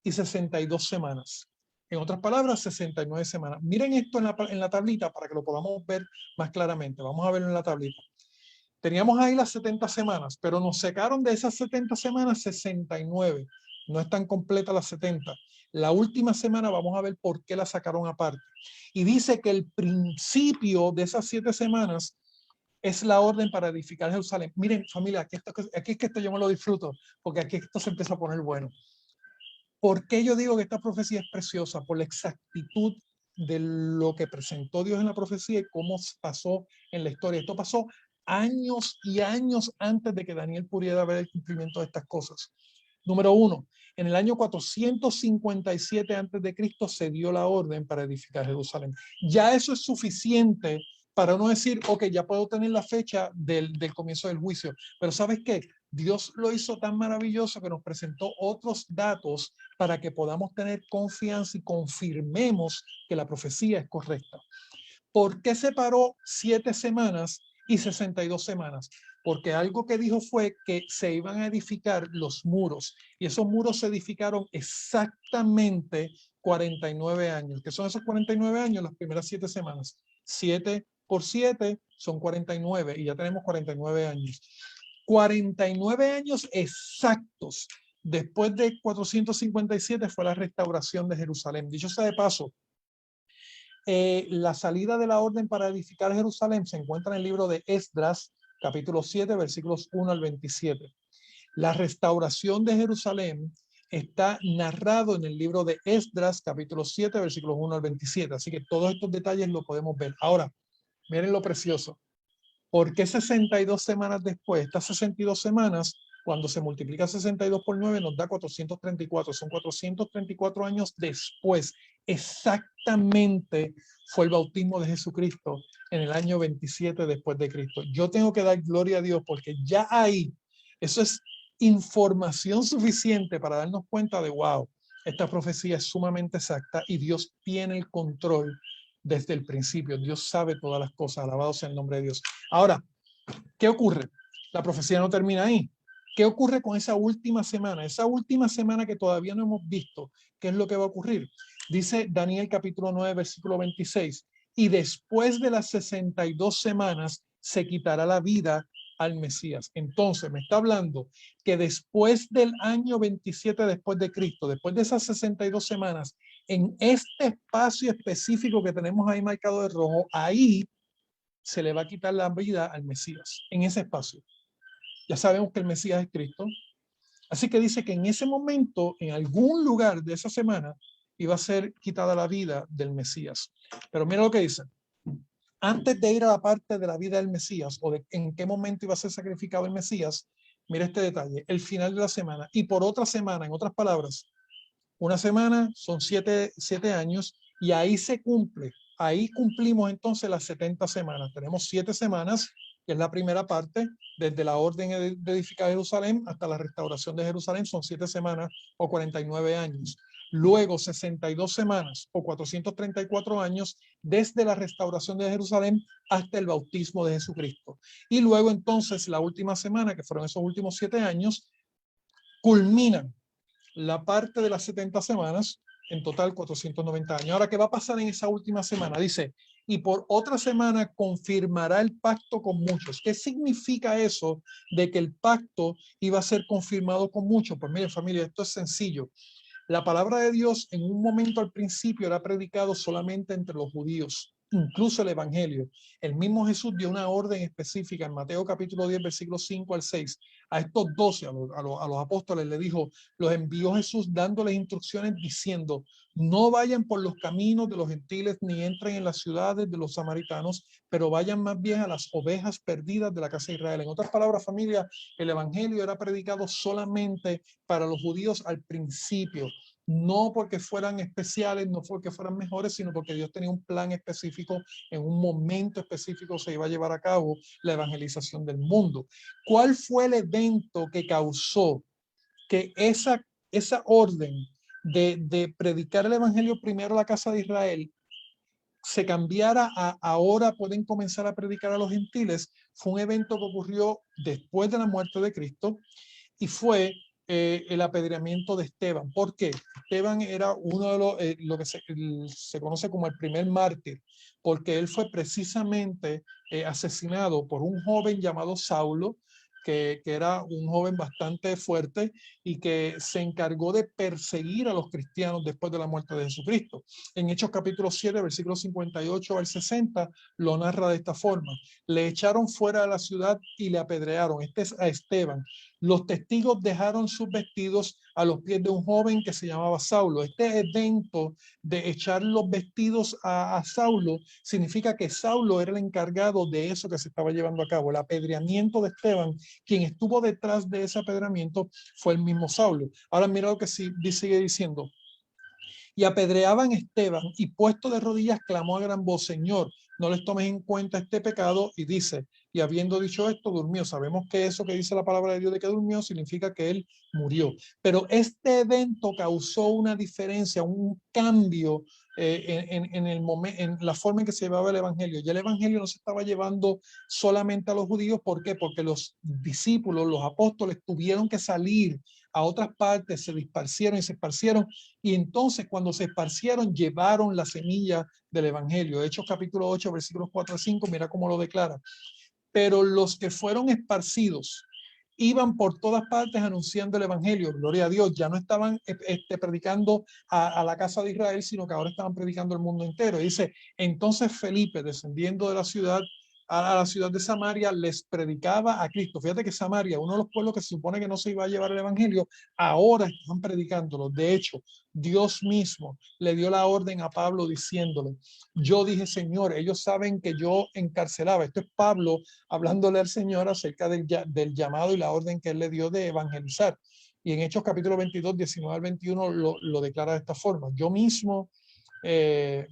y 62 semanas. En otras palabras, 69 semanas. Miren esto en la tablita para que lo podamos ver más claramente. Vamos a verlo en la tablita. Teníamos ahí las 70 semanas, pero nos sacaron de esas 70 semanas 69. No están completas las 70. La última semana vamos a ver por qué la sacaron aparte. Y dice que el principio de esas 7 semanas es la orden para edificar Jerusalén. Miren, familia, aquí es que esto yo me lo disfruto, porque aquí esto se empieza a poner bueno. ¿Por qué yo digo que esta profecía es preciosa? Por la exactitud de lo que presentó Dios en la profecía y cómo pasó en la historia. Esto pasó años y años antes de que Daniel pudiera ver el cumplimiento de estas cosas. Número 1, en el año 457 antes de Cristo se dio la orden para edificar Jerusalén. Ya eso es suficiente para no decir, ok, ya puedo tener la fecha del comienzo del juicio. Pero ¿sabes qué? Dios lo hizo tan maravilloso que nos presentó otros datos para que podamos tener confianza y confirmemos que la profecía es correcta. ¿Por qué separó 7 semanas y 62 semanas? Porque algo que dijo fue que se iban a edificar los muros y esos muros se edificaron exactamente 49 años. ¿Qué son esos 49 años? Las primeras 7 semanas. 7 por 7 son 49 y ya tenemos 49 años. 49 años exactos después de 457 fue la restauración de Jerusalén. Dicho sea de paso, la salida de la orden para edificar Jerusalén se encuentra en el libro de Esdras, capítulo 7, versículos 1 al 27. La restauración de Jerusalén está narrado en el libro de Esdras, capítulo 7, versículos 1 al 27. Así que todos estos detalles lo podemos ver. Ahora, miren lo precioso. ¿Por qué 62 semanas después? Estas 62 semanas, cuando se multiplica 62 por 9, nos da 434. Son 434 años después. Exactamente fue el bautismo de Jesucristo en el año 27 después de Cristo. Yo tengo que dar gloria a Dios porque ya ahí, eso es información suficiente para darnos cuenta de, wow, esta profecía es sumamente exacta y Dios tiene el control desde el principio. Dios sabe todas las cosas. Alabado sea el nombre de Dios. Ahora, ¿qué ocurre? La profecía no termina ahí. ¿Qué ocurre con esa última semana? Esa última semana que todavía no hemos visto. ¿Qué es lo que va a ocurrir? Dice Daniel capítulo 9, versículo 26. Y después de las 62 semanas se quitará la vida al Mesías. Entonces me está hablando que después del año 27 después de Cristo, después de esas 62 semanas, en este espacio específico que tenemos ahí marcado de rojo, ahí se le va a quitar la vida al Mesías, en ese espacio. Ya sabemos que el Mesías es Cristo. Así que dice que en ese momento, en algún lugar de esa semana, iba a ser quitada la vida del Mesías. Pero mira lo que dice. Antes de ir a la parte de la vida del Mesías o de en qué momento iba a ser sacrificado el Mesías, mira este detalle, el final de la semana. Y por otra semana, en otras palabras, una semana son siete años y ahí se cumple. Ahí cumplimos entonces las 70 semanas. Tenemos 7 semanas, que es la primera parte, desde la orden de edificar Jerusalén hasta la restauración de Jerusalén, son 7 semanas o 49 años. Luego 62 semanas o 434 años desde la restauración de Jerusalén hasta el bautismo de Jesucristo. Y luego entonces la última semana, que fueron esos últimos 7 años, culminan la parte de las 70 semanas, en total 490 años. Ahora, ¿qué va a pasar en esa última semana? Dice, y por otra semana confirmará el pacto con muchos. ¿Qué significa eso de que el pacto iba a ser confirmado con muchos? Pues miren, familia, esto es sencillo. La palabra de Dios en un momento al principio era predicado solamente entre los judíos, incluso el evangelio. El mismo Jesús dio una orden específica en Mateo capítulo 10, versículos 5 al 6. A estos 12, a los apóstoles, le dijo, los envió Jesús dándoles instrucciones diciendo, no vayan por los caminos de los gentiles ni entren en las ciudades de los samaritanos, pero vayan más bien a las ovejas perdidas de la casa de Israel. En otras palabras, familia, el evangelio era predicado solamente para los judíos al principio, no porque fueran especiales, no porque fueran mejores, sino porque Dios tenía un plan específico, en un momento específico se iba a llevar a cabo la evangelización del mundo. ¿Cuál fue el evento que causó que esa orden de predicar el evangelio primero a la casa de Israel se cambiara a ahora pueden comenzar a predicar a los gentiles? Fue un evento que ocurrió después de la muerte de Cristo y fue el apedreamiento de Esteban. ¿Por qué? Esteban era uno de los, lo que se conoce como el primer mártir, porque él fue precisamente asesinado por un joven llamado Saulo, que era un joven bastante fuerte y que se encargó de perseguir a los cristianos después de la muerte de Jesucristo. En Hechos capítulo 7, versículos 58 al 60, lo narra de esta forma. Le echaron fuera de la ciudad y le apedrearon. Este es a Esteban. Los testigos dejaron sus vestidos a los pies de un joven que se llamaba Saulo. Este evento de echar los vestidos a Saulo significa que Saulo era el encargado de eso que se estaba llevando a cabo, el apedreamiento de Esteban. Quien estuvo detrás de ese apedreamiento fue el mismo Saulo. Ahora mira lo que sigue diciendo. Y apedreaban a Esteban y puesto de rodillas clamó a gran voz, Señor, no les tomes en cuenta este pecado. Y dice, y habiendo dicho esto, durmió. Sabemos que eso que dice la palabra de Dios de que durmió significa que él murió. Pero este evento causó una diferencia, un cambio en la forma en que se llevaba el evangelio. Ya el evangelio no se estaba llevando solamente a los judíos. ¿Por qué? Porque los discípulos, los apóstoles tuvieron que salir a otras partes, se disparcieron y se esparcieron, y entonces cuando se esparcieron llevaron la semilla del evangelio. Hechos capítulo 8, versículos 4 a 5, mira cómo lo declara. Pero los que fueron esparcidos iban por todas partes anunciando el evangelio. Gloria a Dios, ya no estaban predicando a la casa de Israel, sino que ahora estaban predicando al mundo entero. Y dice, entonces Felipe, descendiendo de la ciudad, a la ciudad de Samaria, les predicaba a Cristo. Fíjate que Samaria, uno de los pueblos que se supone que no se iba a llevar el evangelio, ahora están predicándolo. De hecho, Dios mismo le dio la orden a Pablo diciéndole, yo dije, Señor, ellos saben que yo encarcelaba. Esto es Pablo hablándole al Señor acerca del llamado y la orden que él le dio de evangelizar. Y en Hechos capítulo 22, 19 al 21 lo declara de esta forma. Yo mismo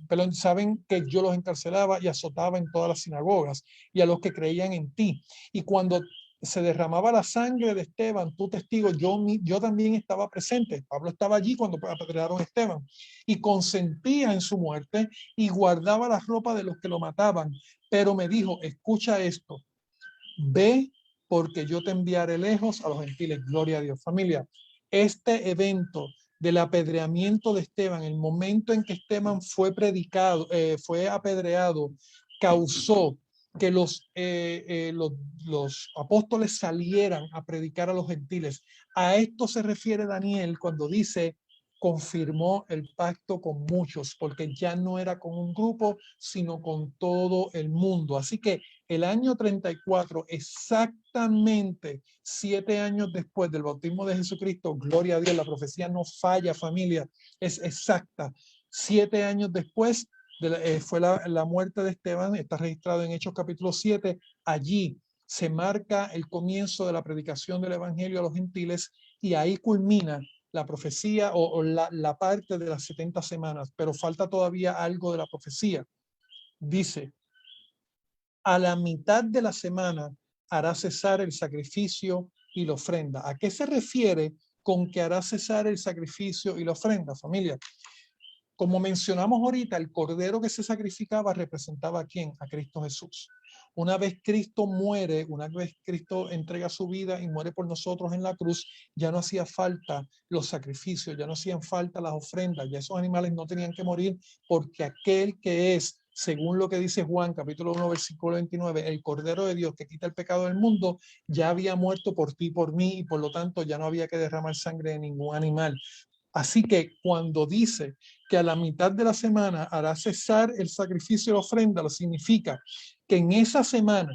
pero saben que yo los encarcelaba y azotaba en todas las sinagogas y a los que creían en ti. Y cuando se derramaba la sangre de Esteban, tu testigo, yo también estaba presente. Pablo estaba allí cuando apedrearon a Esteban y consentía en su muerte y guardaba la ropa de los que lo mataban. Pero me dijo, escucha esto, ve porque yo te enviaré lejos a los gentiles. Gloria a Dios. Familia, este evento del apedreamiento de Esteban, el momento en que Esteban fue predicado, fue apedreado, causó que los apóstoles salieran a predicar a los gentiles. A esto se refiere Daniel cuando dice, confirmó el pacto con muchos, porque ya no era con un grupo, sino con todo el mundo. Así que el año 34, exactamente 7 años después del bautismo de Jesucristo, gloria a Dios, la profecía no falla, familia, es exacta. 7 años después fue la muerte de Esteban, está registrado en Hechos capítulo 7. Allí se marca el comienzo de la predicación del evangelio a los gentiles y ahí culmina la profecía o la parte de las 70 semanas, pero falta todavía algo de la profecía. Dice, a la mitad de la semana hará cesar el sacrificio y la ofrenda. ¿A qué se refiere con que hará cesar el sacrificio y la ofrenda, familia? Como mencionamos ahorita, el cordero que se sacrificaba representaba ¿a quién? A Cristo Jesús. Una vez Cristo muere, una vez Cristo entrega su vida y muere por nosotros en la cruz, ya no hacía falta los sacrificios, ya no hacían falta las ofrendas, ya esos animales no tenían que morir porque aquel que es, según lo que dice Juan, capítulo 1, versículo 29, el Cordero de Dios que quita el pecado del mundo, ya había muerto por ti y por mí y por lo tanto ya no había que derramar sangre de ningún animal. Así que cuando dice que a la mitad de la semana hará cesar el sacrificio y la ofrenda, lo significa que en esa semana,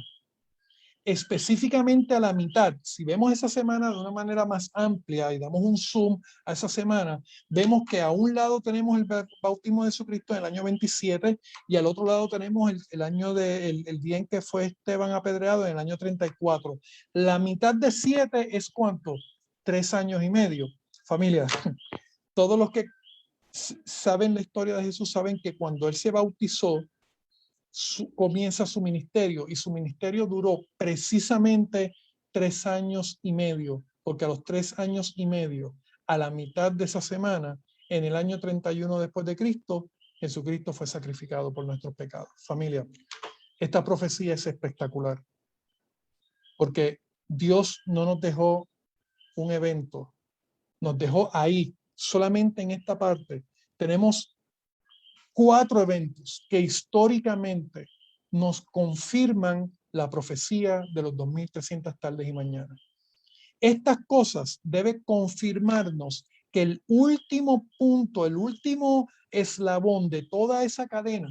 específicamente a la mitad, si vemos esa semana de una manera más amplia y damos un zoom a esa semana, vemos que a un lado tenemos el bautismo de Jesucristo en el año 27 y al otro lado tenemos el año el día en que fue Esteban apedreado en el año 34. La mitad de 7 es ¿cuánto? 3 años y medio. Familia, todos los que saben la historia de Jesús saben que cuando él se bautizó, comienza su ministerio y su ministerio duró precisamente 3 años y medio, porque a los 3 años y medio, a la mitad de esa semana, en el año 31 después de Cristo, Jesucristo fue sacrificado por nuestros pecados. Familia, esta profecía es espectacular, porque Dios no nos dejó un evento, nos dejó ahí. Solamente en esta parte tenemos 4 eventos que históricamente nos confirman la profecía de los 2300 tardes y mañanas. Estas cosas deben confirmarnos que el último punto, el último eslabón de toda esa cadena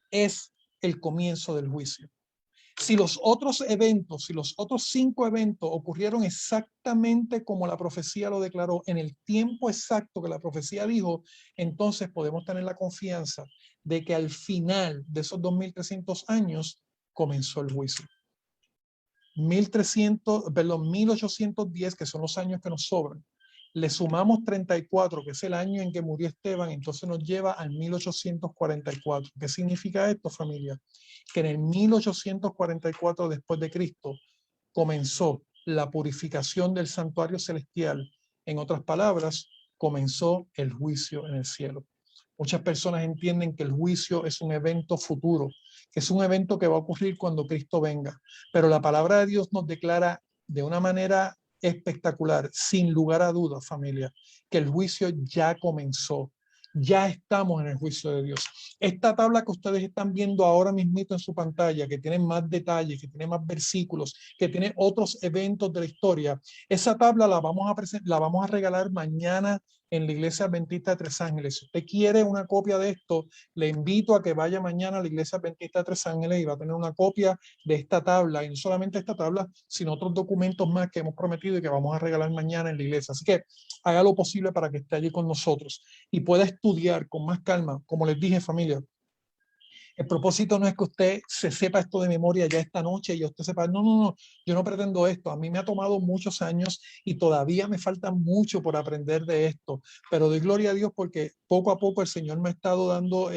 es el comienzo del juicio. Si los otros eventos, si los otros 5 eventos ocurrieron exactamente como la profecía lo declaró, en el tiempo exacto que la profecía dijo, entonces podemos tener la confianza de que al final de esos 2300 años comenzó el juicio. 1810, que son los años que nos sobran, le sumamos 34, que es el año en que murió Esteban, entonces nos lleva al 1844. ¿Qué significa esto, familia? Que en el 1844 después de Cristo comenzó la purificación del santuario celestial. En otras palabras, comenzó el juicio en el cielo. Muchas personas entienden que el juicio es un evento futuro, que es un evento que va a ocurrir cuando Cristo venga. Pero la palabra de Dios nos declara de una manera espectacular, sin lugar a dudas, familia, que el juicio ya comenzó. Ya estamos en el juicio de Dios. Esta tabla que ustedes están viendo ahora mismito en su pantalla, que tiene más detalles, que tiene más versículos, que tiene otros eventos de la historia, esa tabla la vamos a regalar mañana en la Iglesia Adventista de Tres Ángeles. Si usted quiere una copia de esto, le invito a que vaya mañana a la Iglesia Adventista de Tres Ángeles y va a tener una copia de esta tabla, y no solamente esta tabla, sino otros documentos más que hemos prometido y que vamos a regalar mañana en la iglesia. Así que haga lo posible para que esté allí con nosotros y pueda estudiar con más calma. Como les dije, familia, el propósito no es que usted se sepa esto de memoria ya esta noche y usted sepa, no, yo no pretendo esto. A mí me ha tomado muchos años y todavía me falta mucho por aprender de esto, pero doy gloria a Dios porque poco a poco el Señor me ha estado dando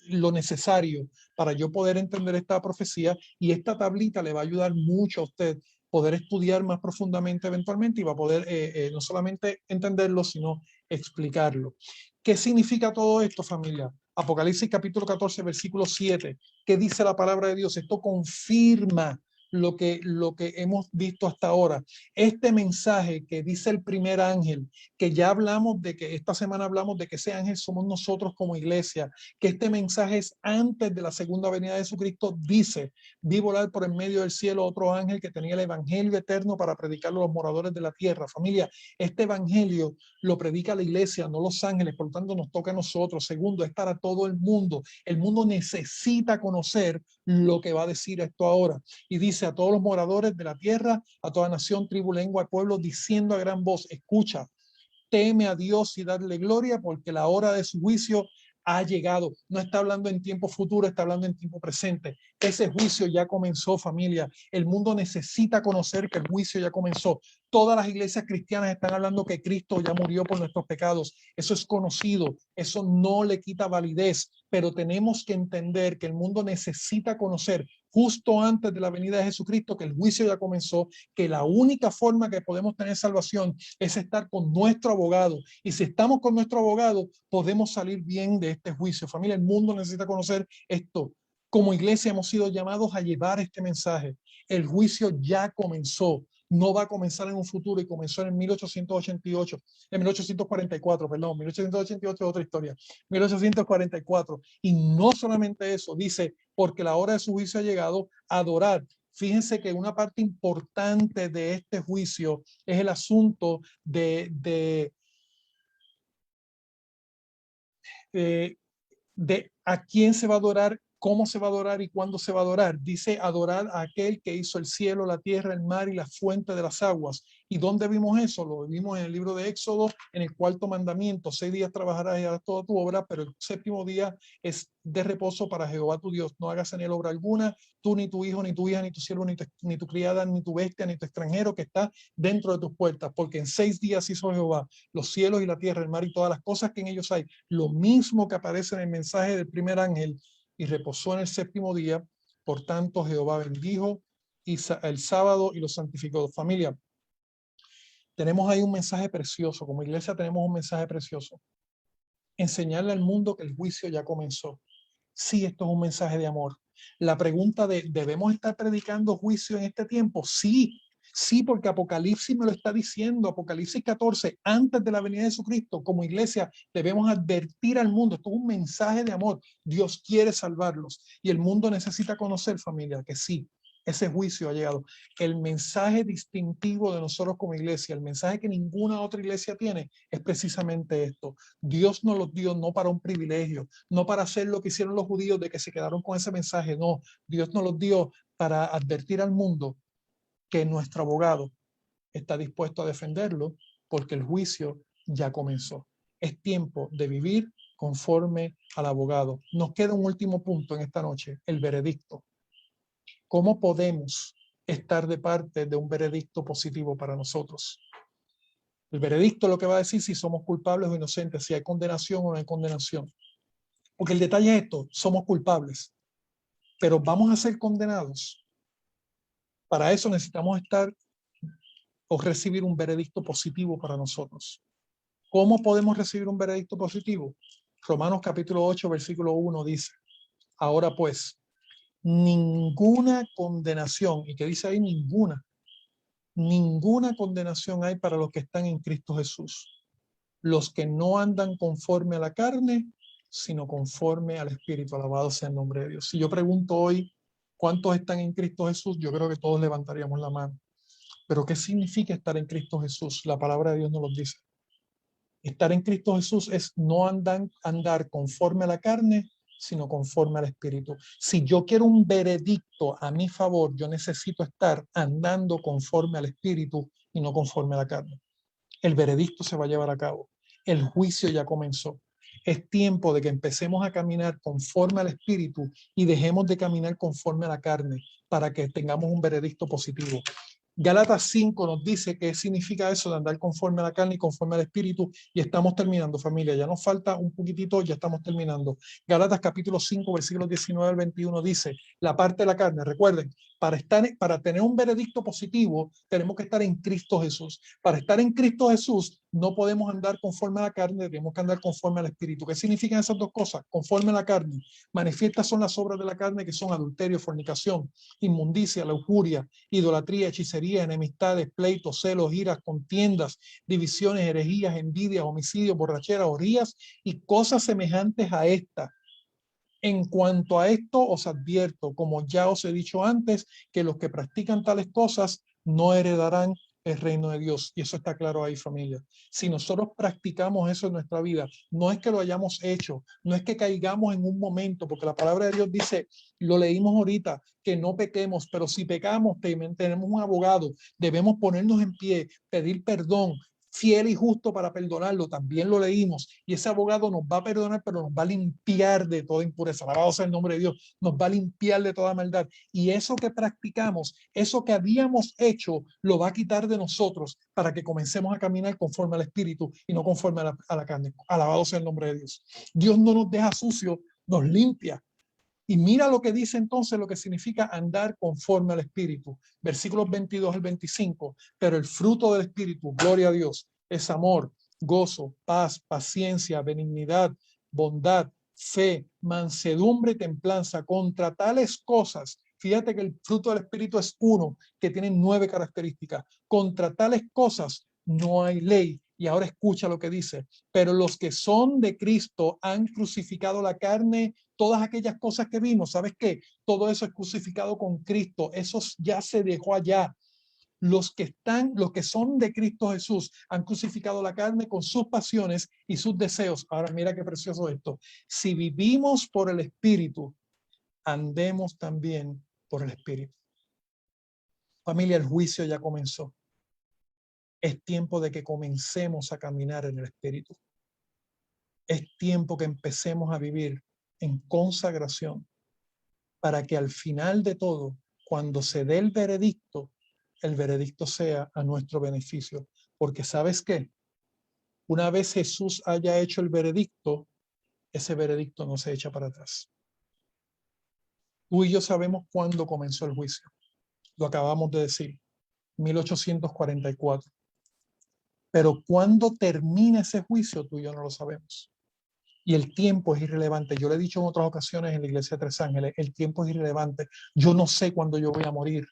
lo necesario para yo poder entender esta profecía, y esta tablita le va a ayudar mucho a usted poder estudiar más profundamente eventualmente y va a poder no solamente entenderlo, sino explicarlo. ¿Qué significa todo esto, familia? Apocalipsis capítulo 14, versículo 7. ¿Qué dice la palabra de Dios? Esto confirma lo que hemos visto hasta ahora. Este mensaje que dice el primer ángel, que ya hablamos de que esta semana hablamos de que ese ángel somos nosotros como iglesia, que este mensaje es antes de la segunda venida de Jesucristo, dice: vi volar por en medio del cielo otro ángel que tenía el evangelio eterno para predicarlo a los moradores de la tierra. Familia, este evangelio lo predica la iglesia, no los ángeles, por lo tanto nos toca a nosotros. Segundo, es para todo el mundo. El mundo necesita conocer lo que va a decir esto ahora. Y dice: a todos los moradores de la tierra, a toda nación, tribu, lengua, pueblo, diciendo a gran voz: escucha, teme a Dios y darle gloria, porque la hora de su juicio ha llegado. No está hablando en tiempo futuro, está hablando en tiempo presente. Ese juicio ya comenzó, familia. El mundo necesita conocer que el juicio ya comenzó. Todas las iglesias cristianas están hablando que Cristo ya murió por nuestros pecados. Eso es conocido, eso no le quita validez, pero tenemos que entender que el mundo necesita conocer justo antes de la venida de Jesucristo que el juicio ya comenzó, que la única forma que podemos tener salvación es estar con nuestro abogado. Y si estamos con nuestro abogado, podemos salir bien de este juicio. Familia, el mundo necesita conocer esto. Como iglesia hemos sido llamados a llevar este mensaje. El juicio ya comenzó. No va a comenzar en un futuro, y comenzó en 1888, en 1844, perdón, 1888 es otra historia, 1844. Y no solamente eso, dice: porque la hora de su juicio ha llegado, a adorar. Fíjense que una parte importante de este juicio es el asunto de a quién se va a adorar, cómo se va a adorar y cuándo se va a adorar. Dice: adorar a aquel que hizo el cielo, la tierra, el mar y la fuente de las aguas. ¿Y dónde vimos eso? Lo vimos en el libro de Éxodo, en el cuarto mandamiento: 6 días trabajarás y harás toda tu obra, pero el séptimo día es de reposo para Jehová tu Dios. No hagas en él obra alguna, tú, ni tu hijo, ni tu hija, ni tu siervo, ni tu criada, ni tu bestia, ni tu extranjero que está dentro de tus puertas, porque en 6 días hizo Jehová los cielos y la tierra, el mar y todas las cosas que en ellos hay. Lo mismo que aparece en el mensaje del primer ángel: y reposó en el séptimo día. Por tanto, Jehová bendijo el sábado y lo santificó. Familia, tenemos ahí un mensaje precioso. Como iglesia tenemos un mensaje precioso. Enseñarle al mundo que el juicio ya comenzó. Sí, esto es un mensaje de amor. La pregunta de: ¿debemos estar predicando juicio en este tiempo? Sí. Sí, porque Apocalipsis me lo está diciendo. Apocalipsis 14, antes de la venida de Jesucristo, como iglesia debemos advertir al mundo. Esto es un mensaje de amor. Dios quiere salvarlos y el mundo necesita conocer, familia, que sí, ese juicio ha llegado. El mensaje distintivo de nosotros como iglesia, el mensaje que ninguna otra iglesia tiene, es precisamente esto. Dios nos lo dio no para un privilegio, no para hacer lo que hicieron los judíos de que se quedaron con ese mensaje. No, Dios nos lo dio para advertir al mundo que nuestro abogado está dispuesto a defenderlo, porque el juicio ya comenzó. Es tiempo de vivir conforme al abogado. Nos queda un último punto en esta noche: el veredicto. ¿Cómo podemos estar de parte de un veredicto positivo para nosotros? El veredicto es lo que va a decir si somos culpables o inocentes, si hay condenación o no hay condenación. Porque el detalle es esto: somos culpables, pero vamos a ser condenados. Para eso necesitamos estar o recibir un veredicto positivo para nosotros. ¿Cómo podemos recibir un veredicto positivo? Romanos capítulo 8, versículo 1 dice: ahora pues, ninguna condenación, y que dice ahí ninguna condenación hay para los que están en Cristo Jesús, los que no andan conforme a la carne, sino conforme al Espíritu. Alabado sea el nombre de Dios. Si yo pregunto hoy, ¿cuántos están en Cristo Jesús? Yo creo que todos levantaríamos la mano. Pero ¿qué significa estar en Cristo Jesús? La palabra de Dios nos lo dice. Estar en Cristo Jesús es no andar conforme a la carne, sino conforme al Espíritu. Si yo quiero un veredicto a mi favor, yo necesito estar andando conforme al Espíritu y no conforme a la carne. El veredicto se va a llevar a cabo. El juicio ya comenzó. Es tiempo de que empecemos a caminar conforme al Espíritu y dejemos de caminar conforme a la carne para que tengamos un veredicto positivo. Gálatas 5 nos dice qué significa eso de andar conforme a la carne y conforme al Espíritu, y estamos terminando, familia. Ya nos falta un poquitito, ya estamos terminando. Gálatas capítulo 5, versículos 19 al 21 dice: la parte de la carne, recuerden, para tener un veredicto positivo, tenemos que estar en Cristo Jesús. Para estar en Cristo Jesús, no podemos andar conforme a la carne, tenemos que andar conforme al Espíritu. ¿Qué significan esas dos cosas? Conforme a la carne. Manifiestas son las obras de la carne, que son adulterio, fornicación, inmundicia, lujuria, idolatría, hechicería, enemistades, pleitos, celos, iras, contiendas, divisiones, herejías, envidias, homicidios, borracheras, orgías y cosas semejantes a estas. En cuanto a esto, os advierto, como ya os he dicho antes, que los que practican tales cosas no heredarán el reino de Dios. Y eso está claro ahí, familia. Si nosotros practicamos eso en nuestra vida, no es que lo hayamos hecho, no es que caigamos en un momento, porque la palabra de Dios dice, lo leímos ahorita, que no pequemos, pero si pecamos, tenemos un abogado, debemos ponernos en pie, pedir perdón, fiel y justo para perdonarlo, también lo leímos, y ese abogado nos va a perdonar, pero nos va a limpiar de toda impureza. Alabado sea el nombre de Dios, nos va a limpiar de toda maldad, y eso que practicamos, eso que habíamos hecho, lo va a quitar de nosotros para que comencemos a caminar conforme al Espíritu y no conforme a la carne. Alabado sea el nombre de Dios. Dios no nos deja sucios, nos limpia. Y mira lo que dice entonces, lo que significa andar conforme al Espíritu. Versículos 22 al 25. Pero el fruto del Espíritu, gloria a Dios, es amor, gozo, paz, paciencia, benignidad, bondad, fe, mansedumbre y templanza. Contra tales cosas, fíjate que el fruto del Espíritu es uno, que tiene 9 características. Contra tales cosas no hay ley. Y ahora escucha lo que dice. Pero los que son de Cristo han crucificado la carne, todas aquellas cosas que vimos. ¿Sabes qué? Todo eso es crucificado con Cristo. Eso ya se dejó allá. Los que son de Cristo Jesús han crucificado la carne con sus pasiones y sus deseos. Ahora mira qué precioso esto. Si vivimos por el Espíritu, andemos también por el Espíritu. Familia, el juicio ya comenzó. Es tiempo de que comencemos a caminar en el Espíritu. Es tiempo que empecemos a vivir en consagración para que al final de todo, cuando se dé el veredicto sea a nuestro beneficio. Porque ¿sabes qué? Una vez Jesús haya hecho el veredicto, ese veredicto no se echa para atrás. Tú y yo sabemos cuándo comenzó el juicio. Lo acabamos de decir, 1844. Pero cuándo termina ese juicio, tú y yo no lo sabemos. Y el tiempo es irrelevante. Yo le he dicho en otras ocasiones en la iglesia de Tres Ángeles, el tiempo es irrelevante. Yo no sé cuándo yo voy a morir.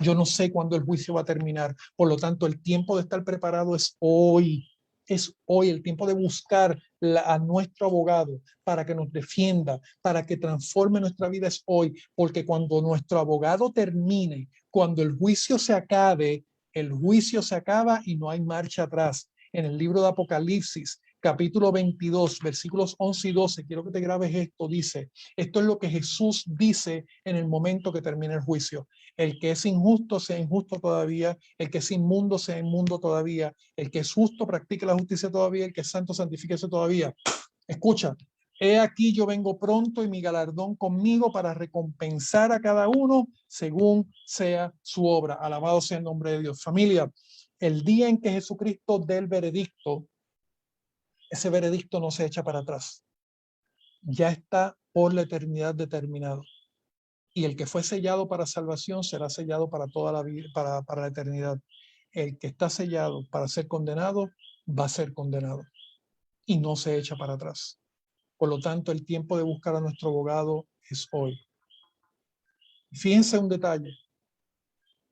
Yo no sé cuándo el juicio va a terminar. Por lo tanto, el tiempo de estar preparado es hoy. Es hoy el tiempo de buscar a nuestro abogado para que nos defienda, para que transforme nuestra vida es hoy. Porque cuando nuestro abogado termine, cuando el juicio se acabe, el juicio se acaba y no hay marcha atrás. En el libro de Apocalipsis, capítulo 22, versículos 11 y 12, quiero que te grabes esto, dice, esto es lo que Jesús dice en el momento que termina el juicio. El que es injusto sea injusto todavía, el que es inmundo sea inmundo todavía, el que es justo practique la justicia todavía, el que es santo santifíquese todavía. Escucha, he aquí yo vengo pronto y mi galardón conmigo para recompensar a cada uno según sea su obra. Alabado sea el nombre de Dios. Familia, el día en que Jesucristo dé el veredicto, ese veredicto no se echa para atrás. Ya está por la eternidad determinado. Y el que fue sellado para salvación será sellado para toda la vida, para la eternidad. El que está sellado para ser condenado va a ser condenado y no se echa para atrás. Por lo tanto, el tiempo de buscar a nuestro abogado es hoy. Fíjense un detalle.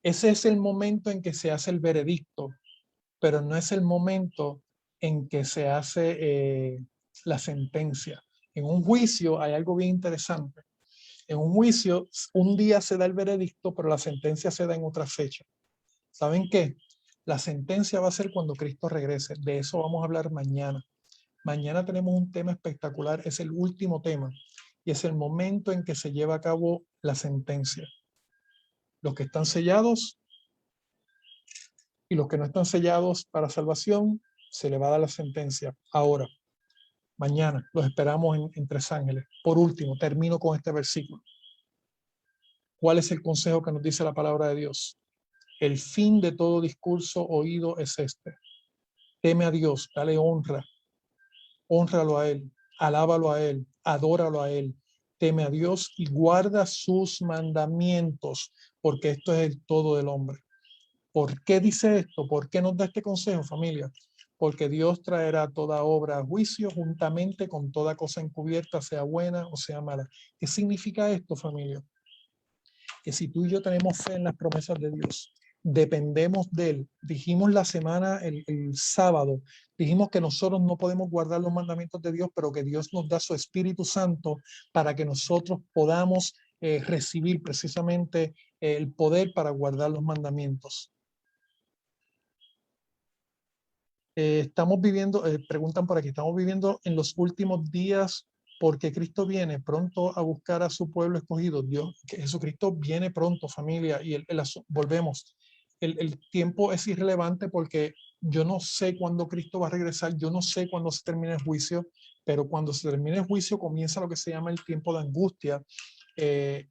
Ese es el momento en que se hace el veredicto, pero no es el momento en que se hace la sentencia. En un juicio hay algo bien interesante. En un juicio, un día se da el veredicto, pero la sentencia se da en otra fecha. ¿Saben qué? La sentencia va a ser cuando Cristo regrese. De eso vamos a hablar mañana. Mañana tenemos un tema espectacular, es el último tema, y es el momento en que se lleva a cabo la sentencia. Los que están sellados y los que no están sellados para salvación, se le va a dar la sentencia. Ahora, mañana los esperamos en Tres Ángeles. Por último, termino con este versículo. ¿Cuál es el consejo que nos dice la palabra de Dios? El fin de todo discurso oído es este. Teme a Dios, dale honra, hónralo a Él, alábalo a Él, adóralo a Él. Teme a Dios y guarda sus mandamientos, porque esto es el todo del hombre. ¿Por qué dice esto? ¿Por qué nos da este consejo, familia? porque Dios traerá toda obra a juicio juntamente con toda cosa encubierta, sea buena o sea mala. ¿Qué significa esto, familia? Que si tú y yo tenemos fe en las promesas de Dios, dependemos de Él. Dijimos la semana, el sábado, dijimos que nosotros no podemos guardar los mandamientos de Dios, pero que Dios nos da su Espíritu Santo para que nosotros podamos recibir precisamente el poder para guardar los mandamientos. Estamos viviendo, preguntan por aquí, estamos viviendo en los últimos días porque Cristo viene pronto a buscar a su pueblo escogido. Dios, que Jesucristo viene pronto, familia, y volvemos. El tiempo es irrelevante porque yo no sé cuándo Cristo va a regresar, yo no sé cuándo se termina el juicio, pero cuando se termine el juicio comienza lo que se llama el tiempo de angustia.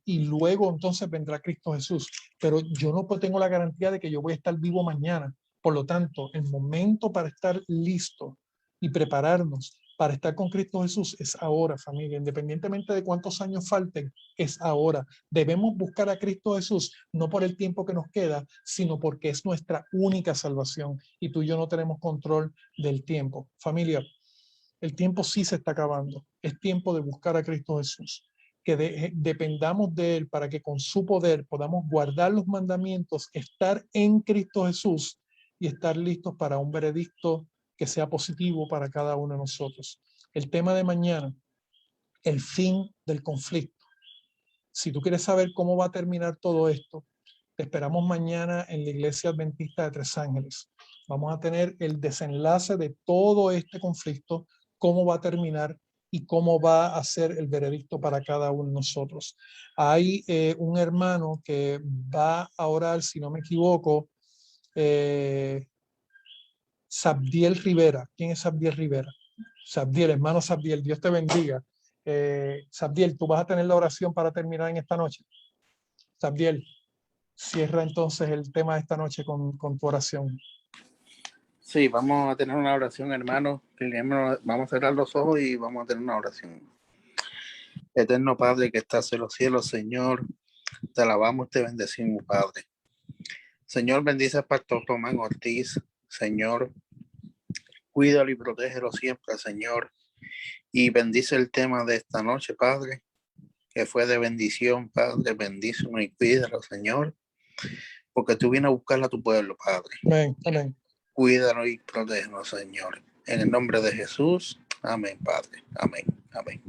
Y luego entonces vendrá Cristo Jesús. Pero yo no tengo la garantía de que yo voy a estar vivo mañana. Por lo tanto, el momento para estar listo y prepararnos para estar con Cristo Jesús es ahora, familia. Independientemente de cuántos años falten, es ahora. Debemos buscar a Cristo Jesús, no por el tiempo que nos queda, sino porque es nuestra única salvación. Y tú y yo no tenemos control del tiempo. Familia, el tiempo sí se está acabando. Es tiempo de buscar a Cristo Jesús. Que dependamos de Él para que con su poder podamos guardar los mandamientos, estar en Cristo Jesús y estar listos para un veredicto que sea positivo para cada uno de nosotros. El tema de mañana, el fin del conflicto. Si tú quieres saber cómo va a terminar todo esto, te esperamos mañana en la Iglesia Adventista de Tres Ángeles. Vamos a tener el desenlace de todo este conflicto, cómo va a terminar y cómo va a ser el veredicto para cada uno de nosotros. Hay un hermano que va a orar, si no me equivoco, Sabdiel Rivera. ¿Quién es Sabdiel Rivera? Sabdiel, hermano Sabdiel, Dios te bendiga. Sabdiel, tú vas a tener la oración para terminar en esta noche. Sabdiel, cierra entonces el tema de esta noche con tu oración. Sí, vamos a tener una oración, hermano. Vamos a cerrar los ojos y vamos a tener una oración. Eterno Padre que estás en los cielos, Señor, te alabamos, te bendecimos, Padre. Señor, bendice al pastor Román Ortiz, Señor, cuídalo y protégelo siempre, Señor, y bendice el tema de esta noche, Padre, que fue de bendición, Padre, bendícelo y cuídalo, Señor, porque tú vienes a buscar a tu pueblo, Padre. Amén, amén. Cuídalo y protégelo, Señor. En el nombre de Jesús, amén, Padre, amén, amén.